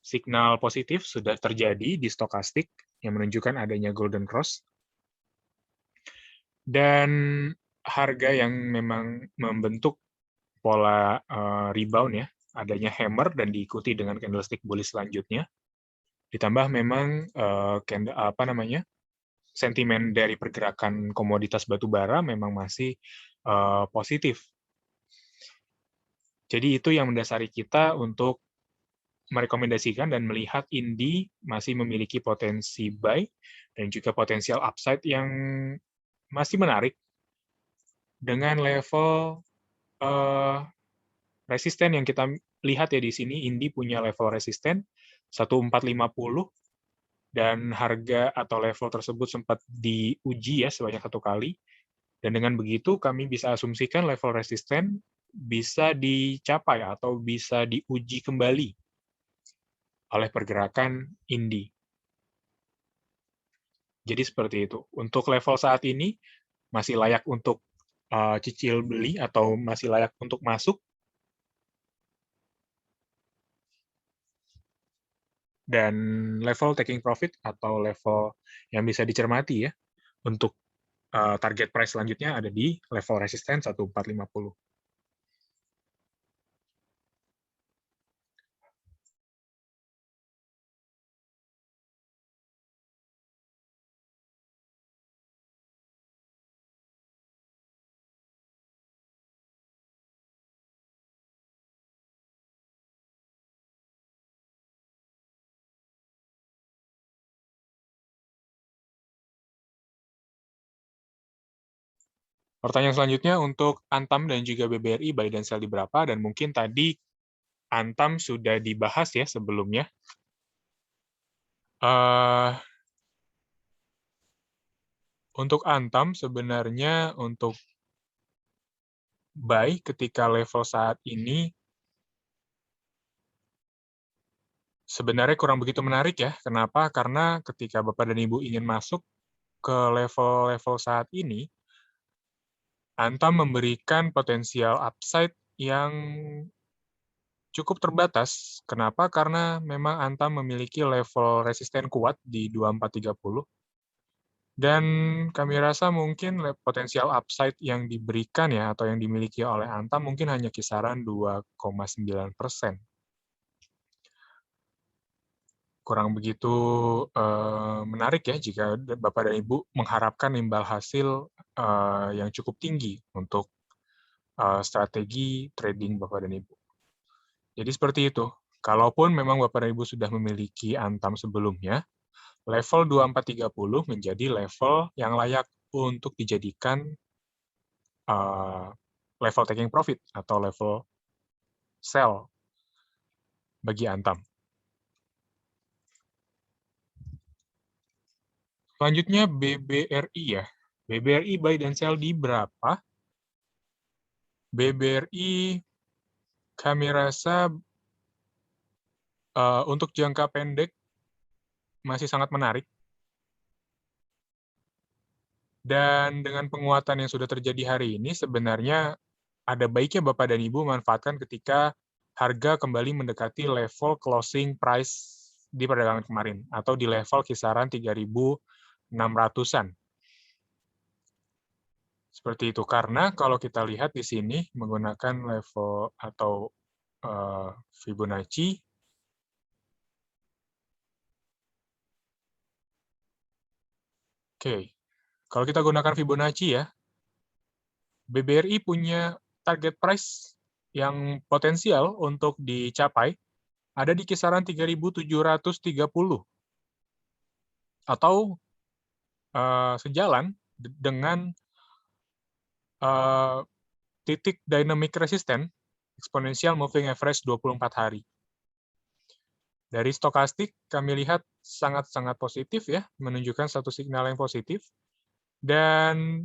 signal positif sudah terjadi di stokastik yang menunjukkan adanya golden cross. Dan harga yang memang membentuk pola rebound ya, adanya hammer dan diikuti dengan candlestick bullish selanjutnya. Ditambah memang sentimen dari pergerakan komoditas batubara memang masih positif. Jadi itu yang mendasari kita untuk merekomendasikan dan melihat Indi masih memiliki potensi buy dan juga potensial upside yang masih menarik dengan level resisten yang kita lihat ya di sini. Indi punya level resisten 1450 dan harga atau level tersebut sempat diuji ya sebanyak 1 kali. Dan dengan begitu kami bisa asumsikan level resisten bisa dicapai atau bisa diuji kembali oleh pergerakan Indi. Jadi seperti itu. Untuk level saat ini masih layak untuk cicil beli atau masih layak untuk masuk. Dan level taking profit atau level yang bisa dicermati ya untuk target price selanjutnya ada di level resisten 1450. Pertanyaan selanjutnya untuk Antam dan juga BBRI buy dan sell di berapa, dan mungkin tadi Antam sudah dibahas ya sebelumnya. Untuk Antam sebenarnya untuk buy ketika level saat ini sebenarnya kurang begitu menarik ya. Kenapa? Karena ketika Bapak dan Ibu ingin masuk ke level-level saat ini, Antam memberikan potensial upside yang cukup terbatas. Kenapa? Karena memang Antam memiliki level resisten kuat di 2430. Dan kami rasa mungkin potensial upside yang diberikan ya atau yang dimiliki oleh Antam mungkin hanya kisaran 2,9%. Kurang begitu menarik ya jika Bapak dan Ibu mengharapkan imbal hasil yang cukup tinggi untuk strategi trading Bapak dan Ibu. Jadi seperti itu. Kalaupun memang Bapak dan Ibu sudah memiliki Antam sebelumnya, level 2430 menjadi level yang layak untuk dijadikan level taking profit atau level sell bagi Antam. Selanjutnya BBRI ya. BBRI buy dan sell di berapa? BBRI kami rasa untuk jangka pendek masih sangat menarik. Dan dengan penguatan yang sudah terjadi hari ini, sebenarnya ada baiknya Bapak dan Ibu manfaatkan ketika harga kembali mendekati level closing price di perdagangan kemarin, atau di level kisaran 3.600-an. Seperti itu, karena kalau kita lihat di sini menggunakan level atau Fibonacci, oke, kalau kita gunakan Fibonacci ya, BBRI punya target price yang potensial untuk dicapai ada di kisaran 3.730 atau sejalan dengan titik dynamic resistance exponential moving average 24 hari. Dari stokastik kami lihat sangat-sangat positif ya, menunjukkan satu signal yang positif. Dan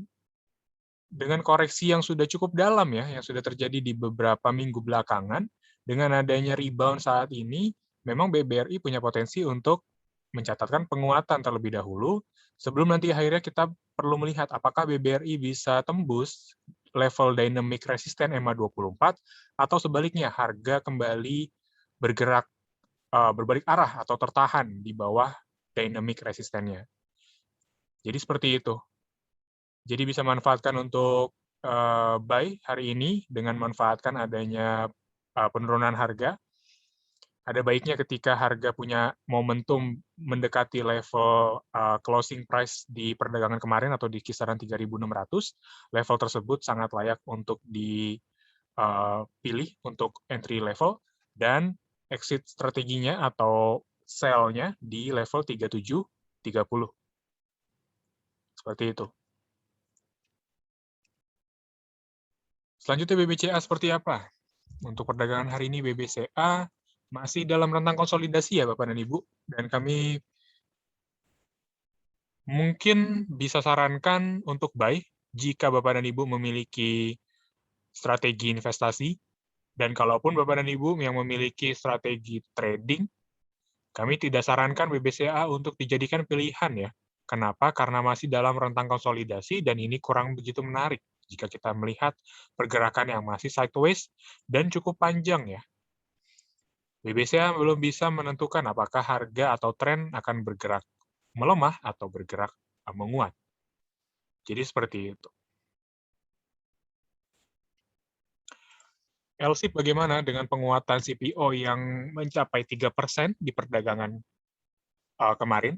dengan koreksi yang sudah cukup dalam ya, yang sudah terjadi di beberapa minggu belakangan, dengan adanya rebound saat ini, memang BBRI punya potensi untuk mencatatkan penguatan terlebih dahulu, sebelum nanti akhirnya kita perlu melihat apakah BBRI bisa tembus level dynamic resisten EMA 24, atau sebaliknya harga kembali bergerak berbalik arah atau tertahan di bawah dynamic resistennya. Jadi seperti itu. Jadi bisa manfaatkan untuk buy hari ini dengan manfaatkan adanya penurunan harga. Ada baiknya ketika harga punya momentum mendekati level closing price di perdagangan kemarin atau di kisaran 3.600, level tersebut sangat layak untuk dipilih untuk entry level, dan exit strateginya atau sell-nya di level 37.30. Seperti itu. Selanjutnya BBCA seperti apa? Untuk perdagangan hari ini BBCA masih dalam rentang konsolidasi ya Bapak dan Ibu, dan kami mungkin bisa sarankan untuk buy jika Bapak dan Ibu memiliki strategi investasi, dan kalaupun Bapak dan Ibu yang memiliki strategi trading, kami tidak sarankan BBCA untuk dijadikan pilihan ya. Kenapa? Karena masih dalam rentang konsolidasi dan ini kurang begitu menarik jika kita melihat pergerakan yang masih sideways dan cukup panjang ya. BBCA belum bisa menentukan apakah harga atau tren akan bergerak melemah atau bergerak menguat. Jadi seperti itu. LSIP bagaimana dengan penguatan CPO yang mencapai 3% di perdagangan kemarin?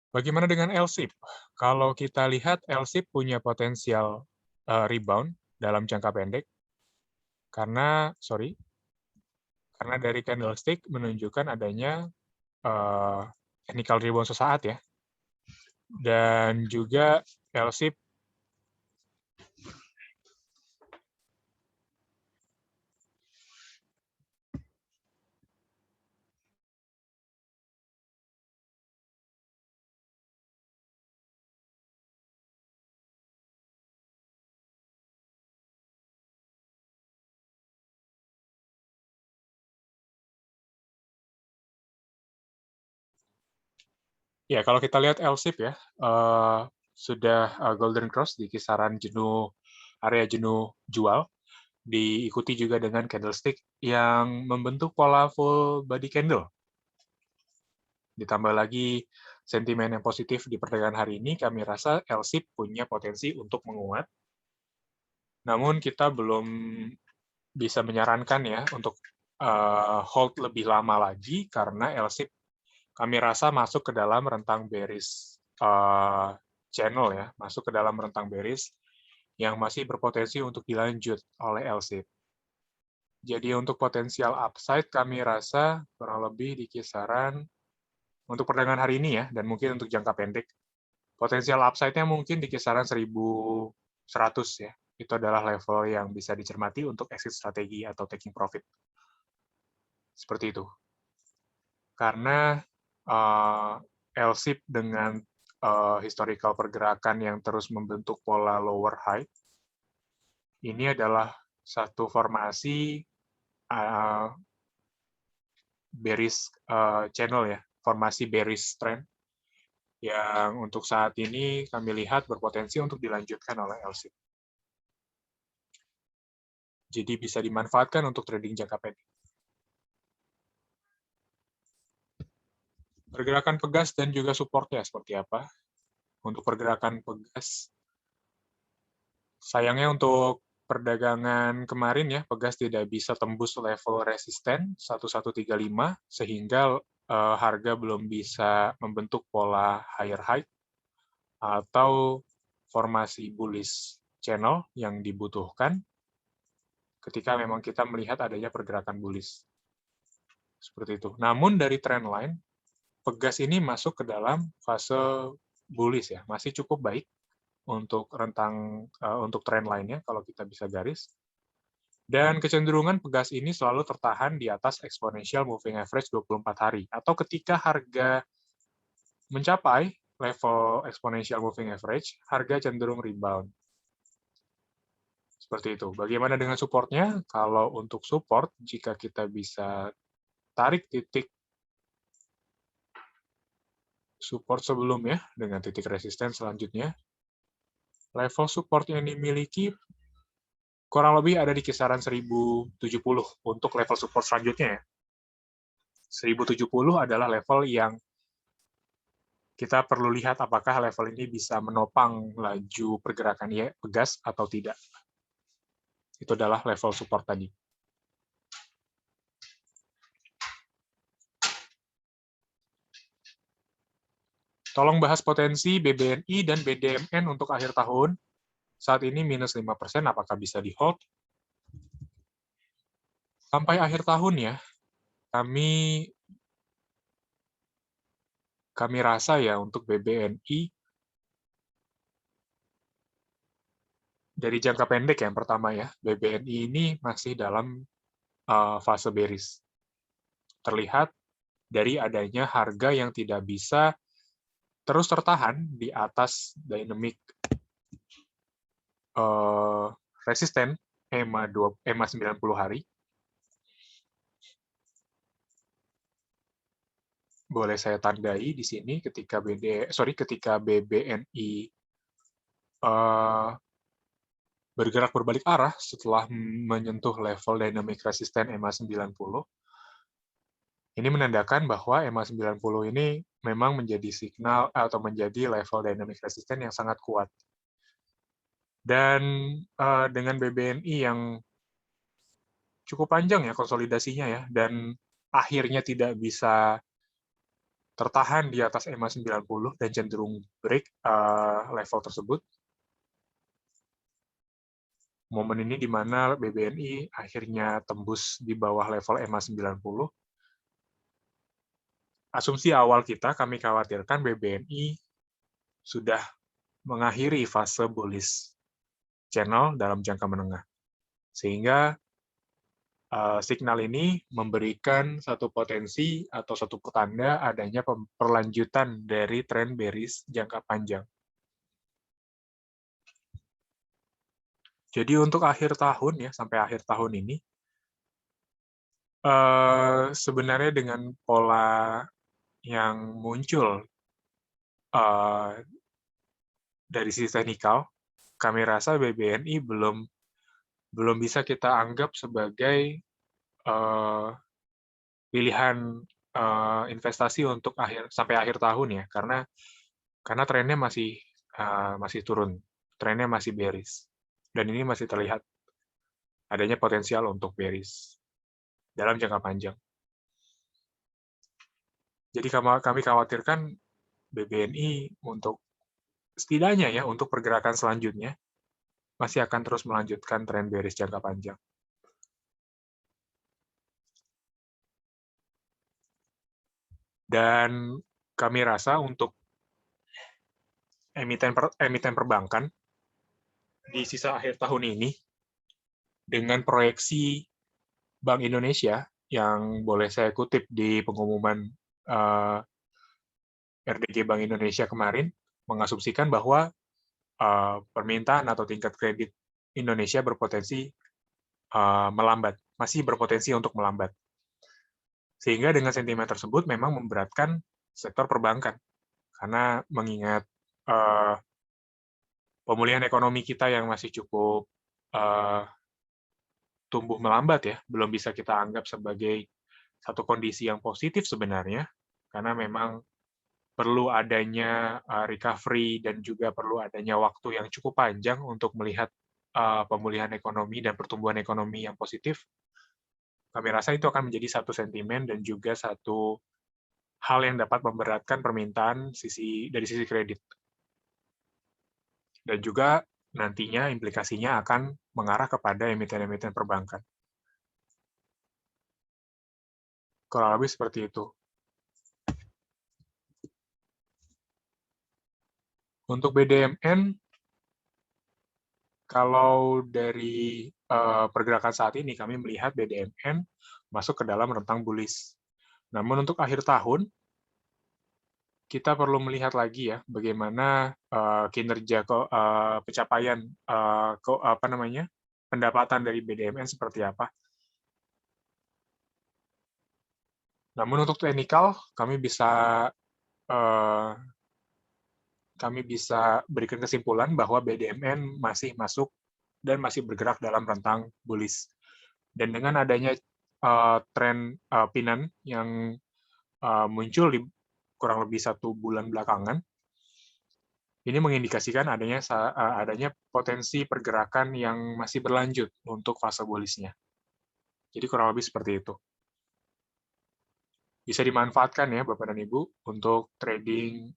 Bagaimana dengan LSIP? Kalau kita lihat LSIP punya potensial rebound dalam jangka pendek, karena dari candlestick menunjukkan adanya technical rebound sesaat ya, dan juga LSIP ya, kalau kita lihat LSIP ya, sudah golden cross di kisaran area jenuh jual, diikuti juga dengan candlestick yang membentuk pola full body candle. Ditambah lagi sentimen yang positif di perdagangan hari ini, kami rasa LSIP punya potensi untuk menguat. Namun kita belum bisa menyarankan ya untuk hold lebih lama lagi, karena LSIP kami rasa masuk ke dalam rentang bearish channel ya, masuk ke dalam rentang bearish yang masih berpotensi untuk dilanjut oleh LSIP. Jadi untuk potensial upside kami rasa kurang lebih di kisaran untuk perdagangan hari ini ya, dan mungkin untuk jangka pendek, potensial upside-nya mungkin di kisaran 1.100 ya. Itu adalah level yang bisa dicermati untuk exit strategi atau taking profit. Seperti itu. Karena LSIP dengan historical pergerakan yang terus membentuk pola lower high, ini adalah satu formasi bearish channel ya, formasi bearish trend yang untuk saat ini kami lihat berpotensi untuk dilanjutkan oleh LSIP. Jadi bisa dimanfaatkan untuk trading jangka pendek. Pergerakan pegas dan juga supportnya seperti apa? Untuk pergerakan pegas, sayangnya untuk perdagangan kemarin ya, pegas tidak bisa tembus level resisten 1135, sehingga harga belum bisa membentuk pola higher high atau formasi bullish channel yang dibutuhkan ketika memang kita melihat adanya pergerakan bullish. Seperti itu. Namun dari trend line, pegas ini masuk ke dalam fase bullish ya, masih cukup baik untuk untuk trend line-nya kalau kita bisa garis. Dan kecenderungan pegas ini selalu tertahan di atas exponential moving average 24 hari, atau ketika harga mencapai level exponential moving average, harga cenderung rebound. Seperti itu. Bagaimana dengan support-nya? Kalau untuk support, jika kita bisa tarik titik support sebelumnya dengan titik resisten selanjutnya, level support yang dimiliki kurang lebih ada di kisaran 1070 untuk level support selanjutnya ya. 1070 adalah level yang kita perlu lihat apakah level ini bisa menopang laju pergerakan gas atau tidak. Itu adalah level support tadi. Tolong bahas potensi BBNI dan BDMN untuk akhir tahun. Saat ini minus 5%, apakah bisa di-hold? Sampai akhir tahun ya, kami rasa ya untuk BBNI, dari jangka pendek yang pertama ya, BBNI ini masih dalam fase bearish. Terlihat dari adanya harga yang tidak bisa terus tertahan di atas dynamic resisten EMA 90 hari. Boleh saya tandai di sini ketika BBNI bergerak berbalik arah setelah menyentuh level dynamic resisten EMA 90. Ini menandakan bahwa EMA 90 ini memang menjadi signal atau menjadi level dynamic resisten yang sangat kuat. Dan dengan BBNI yang cukup panjang ya konsolidasinya ya, dan akhirnya tidak bisa tertahan di atas EMA 90 dan cenderung break level tersebut. Momen ini di mana BBNI akhirnya tembus di bawah level EMA 90. Asumsi awal kita, kami khawatirkan BBNI sudah mengakhiri fase bullish channel dalam jangka menengah. Sehingga signal ini memberikan satu potensi atau satu pertanda adanya perlanjutan dari tren bearish jangka panjang. Jadi untuk akhir tahun ya, sampai akhir tahun ini, sebenarnya dengan pola yang muncul dari sisi teknikal, kami rasa BBNI belum bisa kita anggap sebagai pilihan investasi untuk sampai akhir tahun ya, karena trennya masih turun, trennya masih bearish, dan ini masih terlihat adanya potensial untuk bearish dalam jangka panjang. Jadi kami khawatirkan BBNI untuk setidaknya ya untuk pergerakan selanjutnya masih akan terus melanjutkan tren bearish jangka panjang. Dan kami rasa untuk emiten perbankan di sisa akhir tahun ini, dengan proyeksi Bank Indonesia yang boleh saya kutip di pengumuman RDG Bank Indonesia kemarin, mengasumsikan bahwa permintaan atau tingkat kredit Indonesia berpotensi melambat, masih berpotensi untuk melambat. Sehingga dengan sentimen tersebut memang memberatkan sektor perbankan, karena mengingat pemulihan ekonomi kita yang masih cukup tumbuh melambat ya, belum bisa kita anggap sebagai satu kondisi yang positif sebenarnya, karena memang perlu adanya recovery dan juga perlu adanya waktu yang cukup panjang untuk melihat pemulihan ekonomi dan pertumbuhan ekonomi yang positif. Kami rasa itu akan menjadi satu sentimen dan juga satu hal yang dapat memberatkan permintaan dari sisi kredit. Dan juga nantinya implikasinya akan mengarah kepada emiten-emiten perbankan. Kurang lebih seperti itu. Untuk BDMN, kalau dari pergerakan saat ini, kami melihat BDMN masuk ke dalam rentang bullish. Namun untuk akhir tahun, kita perlu melihat lagi ya bagaimana kinerja pencapaian pendapatan dari BDMN seperti apa. Namun untuk teknikal, kami bisa berikan kesimpulan bahwa BDMN masih masuk dan masih bergerak dalam rentang bullish. Dan dengan adanya tren pinan yang muncul di kurang lebih 1 bulan belakangan, ini mengindikasikan adanya potensi pergerakan yang masih berlanjut untuk fase bullish-nya. Jadi kurang lebih seperti itu. Bisa dimanfaatkan ya Bapak dan Ibu untuk trading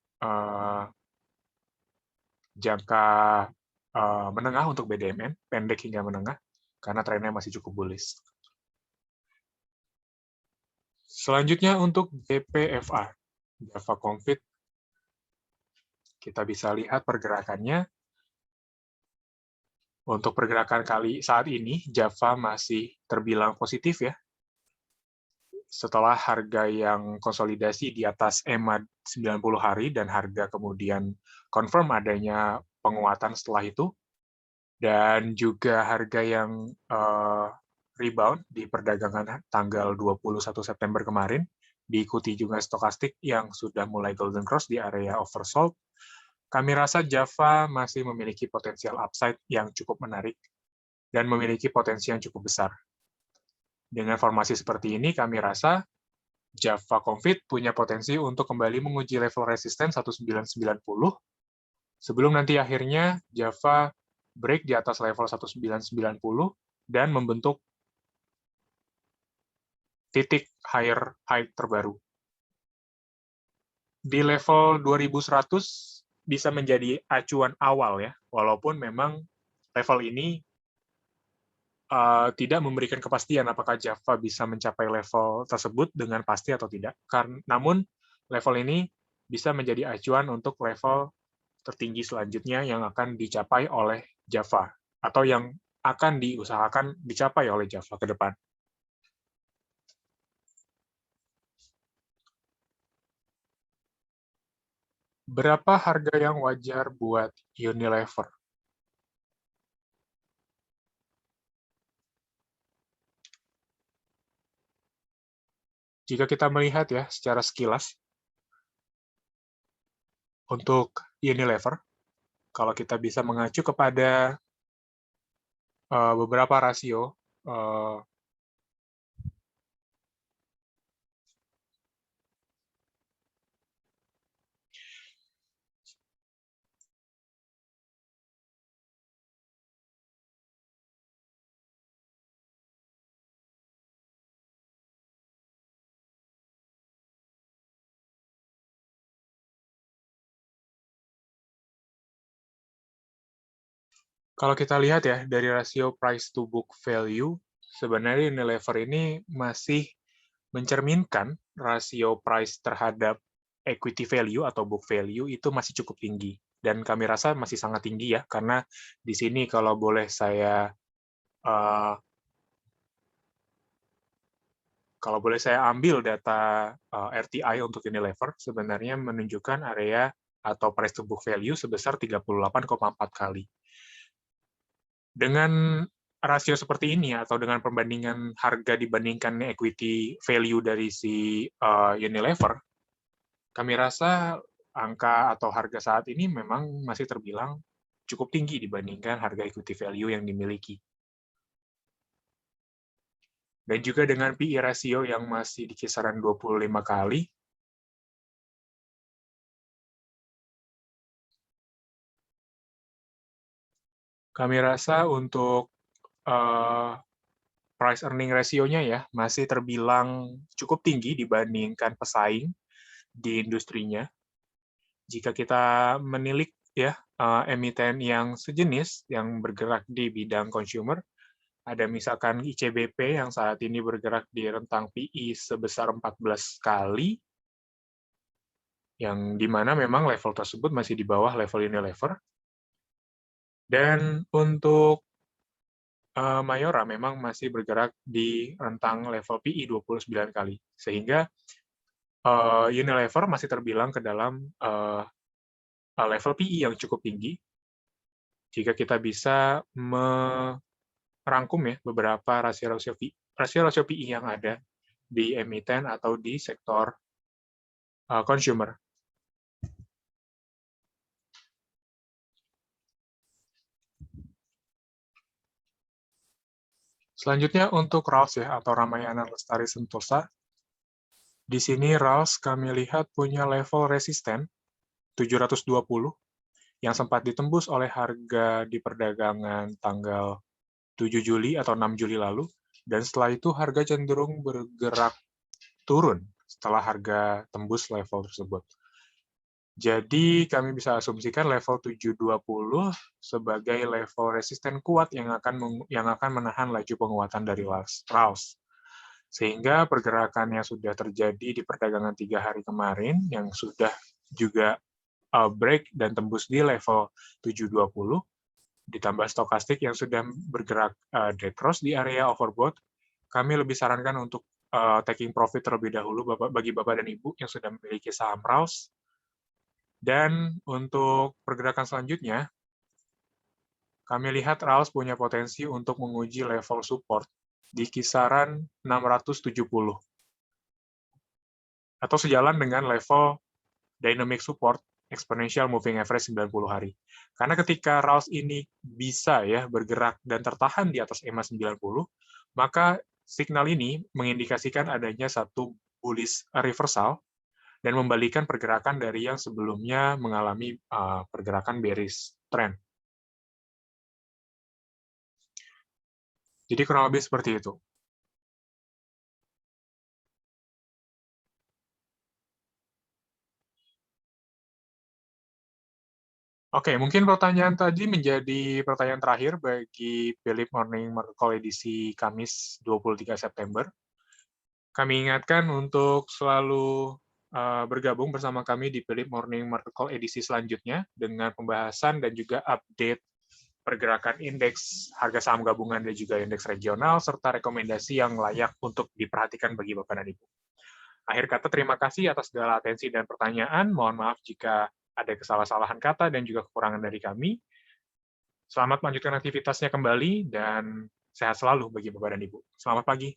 jangka menengah untuk BDMN, pendek hingga menengah, karena trennya masih cukup bullish. Selanjutnya untuk JPFA, Java Confid, kita bisa lihat pergerakannya. Untuk pergerakan kali saat ini, Java masih terbilang positif ya. Setelah harga yang konsolidasi di atas EMA 90 hari dan harga kemudian confirm adanya penguatan setelah itu, dan juga harga yang rebound di perdagangan tanggal 21 September kemarin, diikuti juga stokastik yang sudah mulai golden cross di area oversold. Kami rasa Java masih memiliki potensial upside yang cukup menarik dan memiliki potensi yang cukup besar. Dengan formasi seperti ini, kami rasa Java Confid punya potensi untuk kembali menguji level resisten 1990 sebelum nanti akhirnya Java break di atas level 1990 dan membentuk titik higher high terbaru. Di level 2100 bisa menjadi acuan awal ya, walaupun memang level ini tidak memberikan kepastian apakah Java bisa mencapai level tersebut dengan pasti atau tidak. Namun level ini bisa menjadi acuan untuk level tertinggi selanjutnya yang akan dicapai oleh Java atau yang akan diusahakan dicapai oleh Java ke depan. Berapa harga yang wajar buat Unilever? Jika kita melihat ya secara sekilas, untuk Unilever, kalau kita bisa mengacu kepada beberapa rasio, kalau kita lihat ya, dari rasio price to book value, sebenarnya Unilever ini masih mencerminkan rasio price terhadap equity value atau book value itu masih cukup tinggi. Dan kami rasa masih sangat tinggi ya, karena di sini kalau boleh saya ambil data RTI untuk Unilever, sebenarnya menunjukkan area atau price to book value sebesar 38,4 kali. Dengan rasio seperti ini atau dengan perbandingan harga dibandingkan equity value dari si Unilever, kami rasa angka atau harga saat ini memang masih terbilang cukup tinggi dibandingkan harga equity value yang dimiliki. Dan juga dengan PE ratio yang masih di kisaran 25 kali, kami rasa untuk price earning ratio-nya ya masih terbilang cukup tinggi dibandingkan pesaing di industrinya. Jika kita menilik ya emiten yang sejenis yang bergerak di bidang consumer, ada misalkan ICBP yang saat ini bergerak di rentang PI sebesar 14 kali, yang dimana memang level tersebut masih di bawah level Unilever. Dan untuk Mayora memang masih bergerak di rentang level PI 29 kali. Sehingga Unilever masih terbilang ke dalam level PI yang cukup tinggi. Jika kita bisa merangkum ya beberapa rasio-rasio PI yang ada di emiten atau di sektor consumer. Selanjutnya untuk RALS ya, atau Ramayana Lestari Sentosa. Di sini RALS kami lihat punya level resisten 720 yang sempat ditembus oleh harga di perdagangan tanggal 7 Juli atau 6 Juli lalu, dan setelah itu harga cenderung bergerak turun setelah harga tembus level tersebut. Jadi kami bisa asumsikan level 720 sebagai level resisten kuat yang akan menahan laju penguatan dari RALS. Sehingga pergerakan yang sudah terjadi di perdagangan 3 hari kemarin, yang sudah juga break dan tembus di level 720, ditambah stokastik yang sudah bergerak dead cross di area overbought, kami lebih sarankan untuk taking profit terlebih dahulu bagi Bapak dan Ibu yang sudah memiliki saham RALS. Dan untuk pergerakan selanjutnya, kami lihat RALS punya potensi untuk menguji level support di kisaran 670. Atau sejalan dengan level dynamic support exponential moving average 90 hari. Karena ketika RALS ini bisa ya bergerak dan tertahan di atas EMA 90, maka signal ini mengindikasikan adanya satu bullish reversal dan membalikan pergerakan dari yang sebelumnya mengalami pergerakan bearish trend. Jadi kurang lebih seperti itu. Oke, mungkin pertanyaan tadi menjadi pertanyaan terakhir bagi Philip Morning Market Call edisi Kamis 23 September. Kami ingatkan untuk selalu bergabung bersama kami di Philip Morning Market Call edisi selanjutnya dengan pembahasan dan juga update pergerakan indeks harga saham gabungan dan juga indeks regional, serta rekomendasi yang layak untuk diperhatikan bagi Bapak dan Ibu. Akhir kata, terima kasih atas segala atensi dan pertanyaan. Mohon maaf jika ada kesalah-salahan kata dan juga kekurangan dari kami. Selamat melanjutkan aktivitasnya kembali, dan sehat selalu bagi Bapak dan Ibu. Selamat pagi.